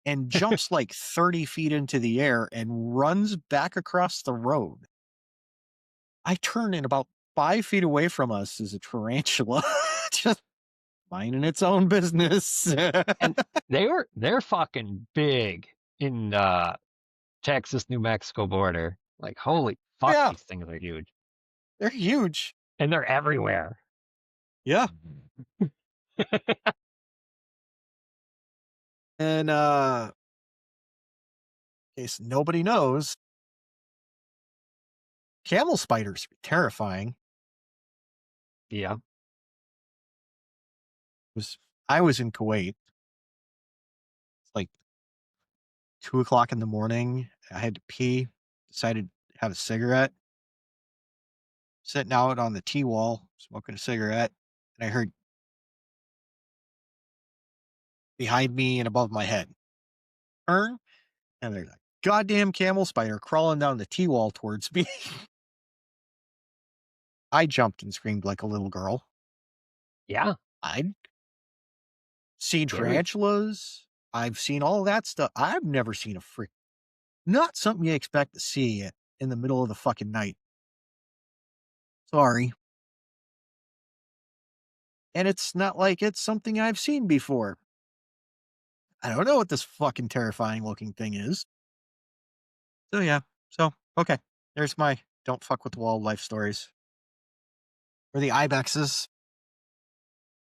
and jumps like 30 feet into the air and runs back across the road. I turn, and about 5 feet away from us is a tarantula, just minding its own business. And they're fucking big in Texas, New Mexico border. Like, holy fuck, Yeah, these things are huge. they're huge. And they're everywhere. Yeah. And in case nobody knows, camel spiders are terrifying. Yeah. Was I was in Kuwait. It's like 2 o'clock in the morning. I had to pee, decided to have a cigarette, sitting out on the tea wall, smoking a cigarette, and I heard behind me and above my head. Turn, and there's a goddamn camel spider crawling down the tea wall towards me. I jumped and screamed like a little girl. Yeah. I'd seen Scary. tarantulas. I've seen all that stuff. I've never seen a freak. Not something you expect to see in the middle of the fucking night. Sorry. And it's not like it's something I've seen before. I don't know what this fucking terrifying looking thing is. So yeah. So okay. There's my don't fuck with wildlife stories. Or the ibexes.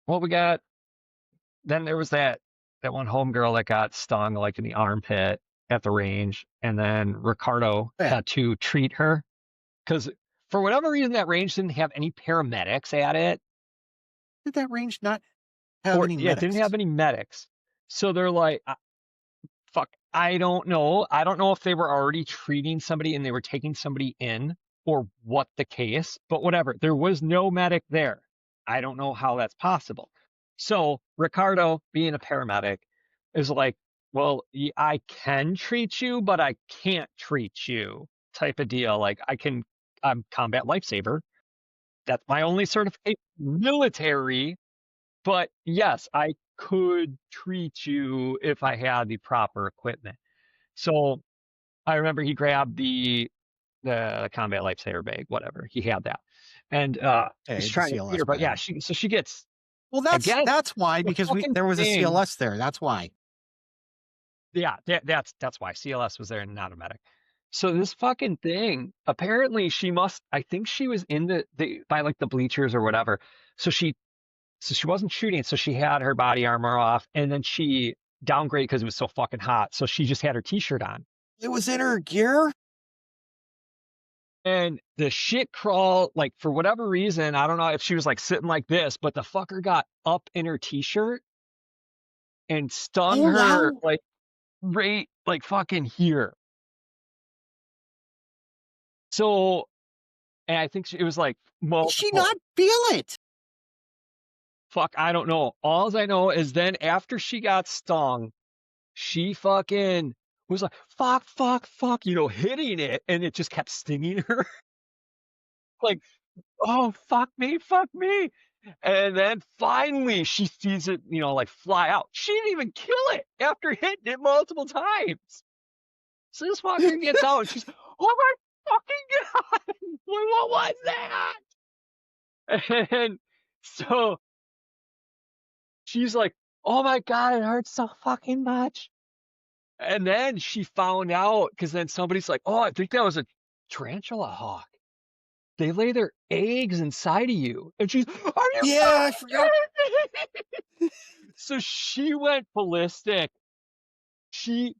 Well, we got then there was that one homegirl that got stung like in the armpit at the range, and then Ricardo Yeah. had to treat her because for whatever reason that range didn't have any paramedics at it, Did that range not have or any yeah, it didn't have medics? any medics. So they're like, fuck, I don't know. I don't know if they were already treating somebody and they were taking somebody in or what the case, but whatever. There was no medic there. I don't know how that's possible. So Ricardo, being a paramedic, is like, well, I can treat you, but I can't treat you type of deal. Like I'm combat lifesaver. That's my only certification. Military, but yes, I could treat you if I had the proper equipment. So I remember he grabbed the combat lifesaver bag, whatever. He had that. And was Okay, the trying to feed CLS her, but yeah, bag. she gets Well, that's again that's why, the because we fucking there was a thing. CLS there. That's why. Yeah, that's why CLS was there and not a medic. So this fucking thing, apparently she must I think she was in the by like the bleachers or whatever. So she wasn't shooting, so she had her body armor off, and then she downgraded because it was so fucking hot. So she just had her t-shirt on. It was in her gear. And the shit crawl, like for whatever reason, I don't know if she was like sitting like this, but the fucker got up in her t-shirt and stung Oh her wow. like right like fucking here. So, and I think it was like Did she multiple. not feel it? Fuck, I don't know. All I know is then after she got stung, she fucking was like, fuck, fuck, fuck, hitting it, and it just kept stinging her. Like, oh, fuck me, fuck me. And then finally she sees it, like fly out. She didn't even kill it after hitting it multiple times. So this fucker gets out and she's, oh my fucking God, what was that? And so she's like, oh my God, it hurts so fucking much. And then she found out because then somebody's like, oh, I think that was a tarantula hawk. They lay their eggs inside of you. And she's, are you Yeah, I forgot. So she went ballistic. She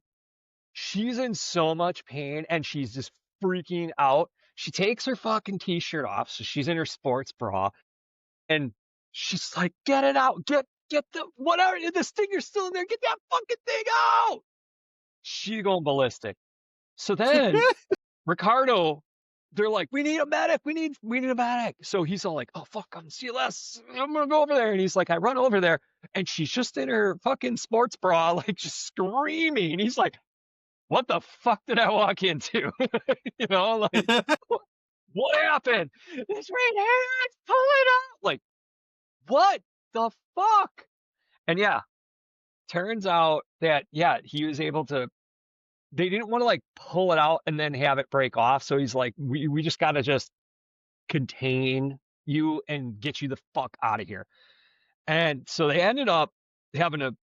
she's in so much pain and she's just freaking out. She takes her fucking t-shirt off, so she's in her sports bra, and she's like, get it out, get the whatever, the stinger's still in there, get that fucking thing out. She going ballistic. So then Ricardo, they're like, we need a medic, we need a medic. So he's all like, oh fuck, I'm CLS, I'm gonna go over there. And he's like, I run over there, and she's just in her fucking sports bra, like just screaming. He's like, what the fuck did I walk into? Like, what happened? It's right here, let's pull it out. Like, what the fuck? And yeah, turns out that he was able to, they didn't want to like pull it out and then have it break off. So he's like, we just gotta just contain you and get you the fuck out of here. And so they ended up having to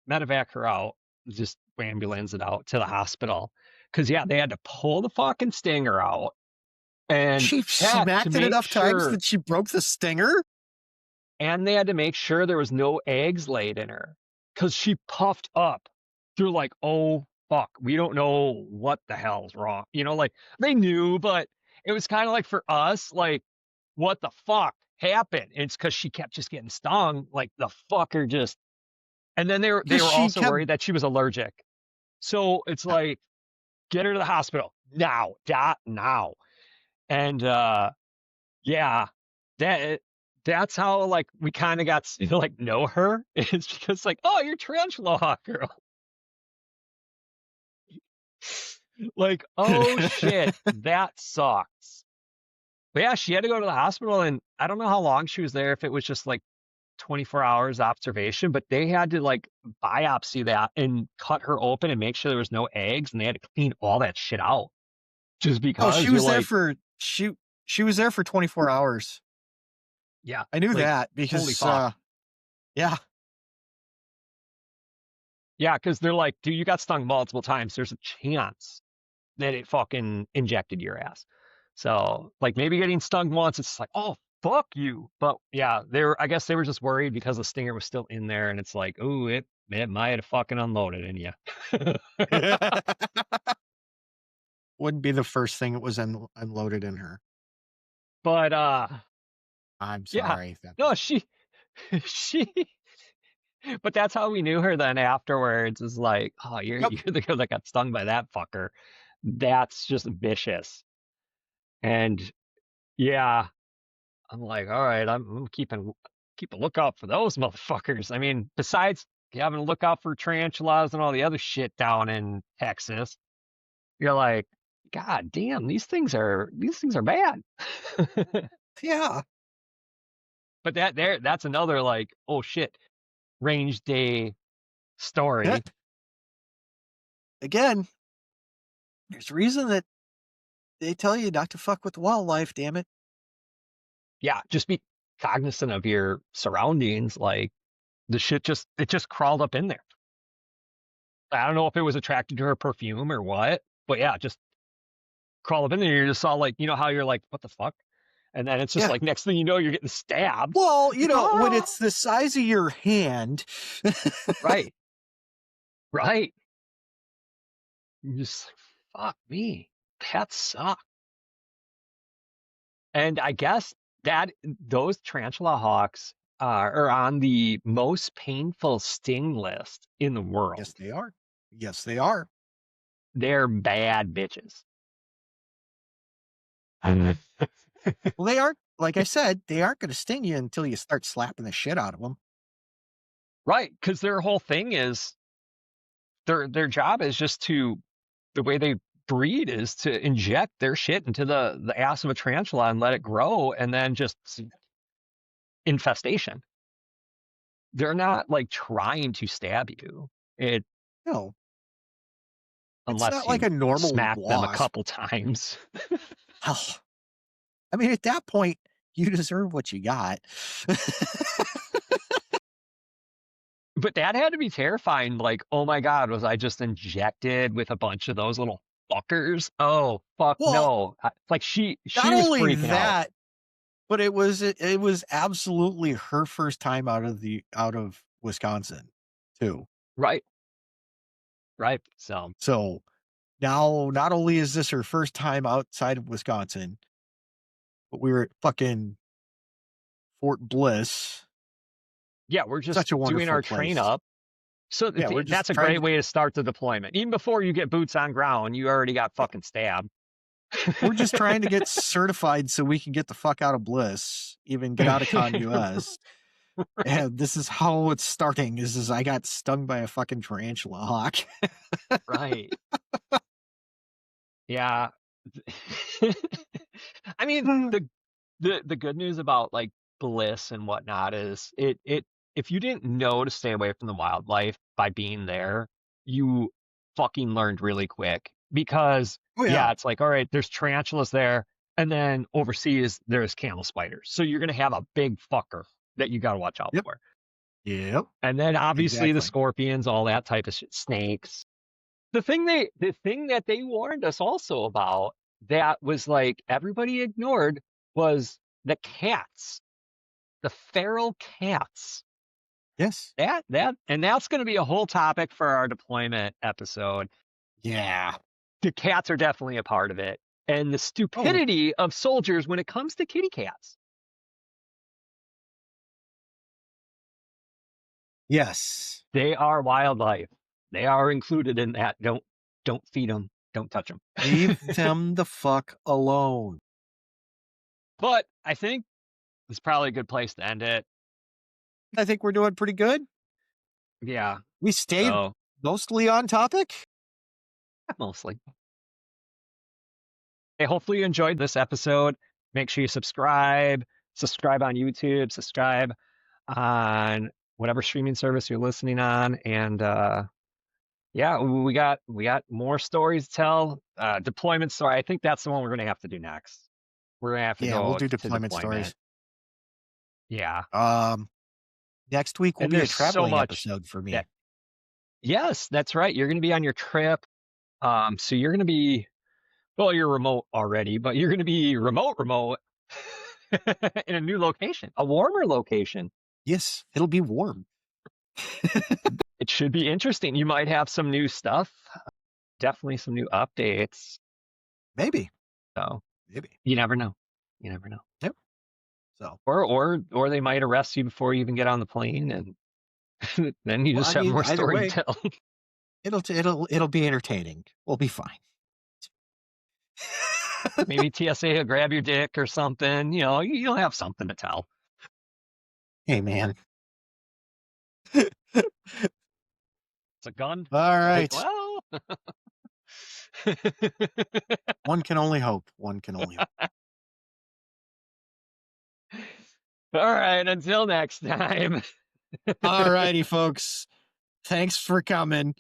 medevac her out, just ambulance it out to the hospital. Cause they had to pull the fucking stinger out and She to smacked it make enough times sure, that she broke the stinger? and they had to make sure there was no eggs laid in her because she puffed up. They're like, oh fuck, we don't know what the hell's wrong. Like they knew, but it was kind of like for us, like, what the fuck happened? And it's because she kept just getting stung, like the fucker just. And then they Because were she also kept. worried that she was allergic. So it's like, get her to the hospital now, now. And yeah, that that's how like we kind of got to like know her. It's because like, oh, you're Tarantula Hawk girl. Like, oh shit, that sucks. But yeah, she had to go to the hospital, and I don't know how long she was there, if it was just like 24 hours observation, but they had to like biopsy that and cut her open and make sure there was no eggs, and they had to clean all that shit out. Just Oh, she because you're was there like, for she was there for 24 hours. yeah, I knew like, that holy because fuck. yeah. Yeah, because they're like, dude, you got stung multiple times. There's a chance that it fucking injected your ass. So, like, maybe getting stung once, it's like, oh, fuck you. But yeah, I guess they were just worried because the stinger was still in there, and it's like, ooh, it might have fucking unloaded in you. Wouldn't be the first thing it was unloaded in her. But I'm yeah, sorry. That no, was she, but that's how we knew her then afterwards, is like, oh, you're Yep. you're the girl that got stung by that fucker. That's just vicious. And yeah, I'm like, all right, I'm keeping keep a lookout for those motherfuckers. I mean, besides having a lookout for tarantulas and all the other shit down in Texas, you're like, God damn, these things are bad. Yeah. But that's another like, oh shit, range day Yeah. story. Again, there's a reason that they tell you not to fuck with wildlife, damn it. Yeah, just be cognizant of your surroundings. Like the shit it just crawled up in there. I don't know if it was attracted to her perfume or what, but yeah, just crawl up in there. You're just all like, how you're like, what the fuck? And then it's just Yeah. like, next thing you know, you're getting stabbed. Well, when Ah! it's the size of your hand. Right. Right. You're just like, fuck me. That sucks. And I guess that those tarantula hawks are on the most painful sting list in the Yes, world. they are. Yes, they are. They're bad bitches. Well, they aren't like I said, they aren't going to sting you until you start slapping the shit out of them. Right, because their whole thing is their job is just to the way they breed is to inject their shit into the ass of a tarantula and let it grow, and then just infestation. They're not like trying to stab you. It No, it's unless not like you a normal smack them a wasp. couple times. Hell, I mean, at that point, you deserve what you got. But that had to be terrifying. Like, oh my God, was I just injected with a bunch of those little fuckers? Oh fuck Well, no! Like not she was only freaking out. that, but it was absolutely her first time out of Wisconsin, too. Right, right. So So now, not only is this her first time outside of Wisconsin, but we were at fucking Fort Bliss. yeah, we're just Such a doing wonderful our train place. up. So Yeah, we're just that's a trying great to way to start the deployment. Even before you get boots on ground, you already got yeah, fucking stabbed. we're just trying to get certified so we can get the fuck out of Bliss, even get out of Con US. And this is how it's starting is I got stung by a fucking tarantula hawk. Right. Yeah. I mean, the good news about like bliss and whatnot is it if you didn't know to stay away from the wildlife by being there, you fucking learned really quick because Oh, yeah. yeah, it's like all right, there's tarantulas there, and then overseas there's camel spiders, so you're gonna have a big fucker that you got to watch out Yep. for, Yep. and then obviously the Exactly. scorpions, all that type of shit, snakes. The thing that they warned us also about that was like everybody ignored was the cats, the feral cats. Yes. And that's going to be a whole topic for our deployment episode. Yeah. The cats are definitely a part of it, and the Oh, stupidity of soldiers when it comes to kitty cats. yes. They are wildlife. They are included in that. Don't feed them. Don't touch them. Leave them the fuck alone. But I think it's probably a good place to end it. I think we're doing pretty good. Yeah. We stayed So mostly on topic. mostly. Hey, hopefully you enjoyed this episode. Make sure you subscribe on YouTube, subscribe on whatever streaming service you're listening on. And yeah, we got more stories to tell. Deployment story. I think that's the one we're gonna have to do next. We're gonna have to Yeah, we'll go do to deployment deployment. stories. Yeah. Um, Next week will And be a there's so traveling much episode for that me. yes, that's right. You're gonna be on your trip. So you're gonna be well, you're remote already, but you're gonna be remote in a new location, a warmer location. Yes, it'll be warm. It should be interesting. You might have some new stuff, definitely some new updates. Maybe. So Maybe. you never know. You never know. Yep. So, Or they might arrest you before you even get on the plane, and then you well, just I have mean, more either story to way, tell. it'll be entertaining. We'll be fine. Maybe TSA will grab your dick or something. You know, you'll have something to tell. Hey, man. It's a gun. All Like, right. well. One can only hope. One can only hope. All right. Until next time. All righty, folks. Thanks for coming.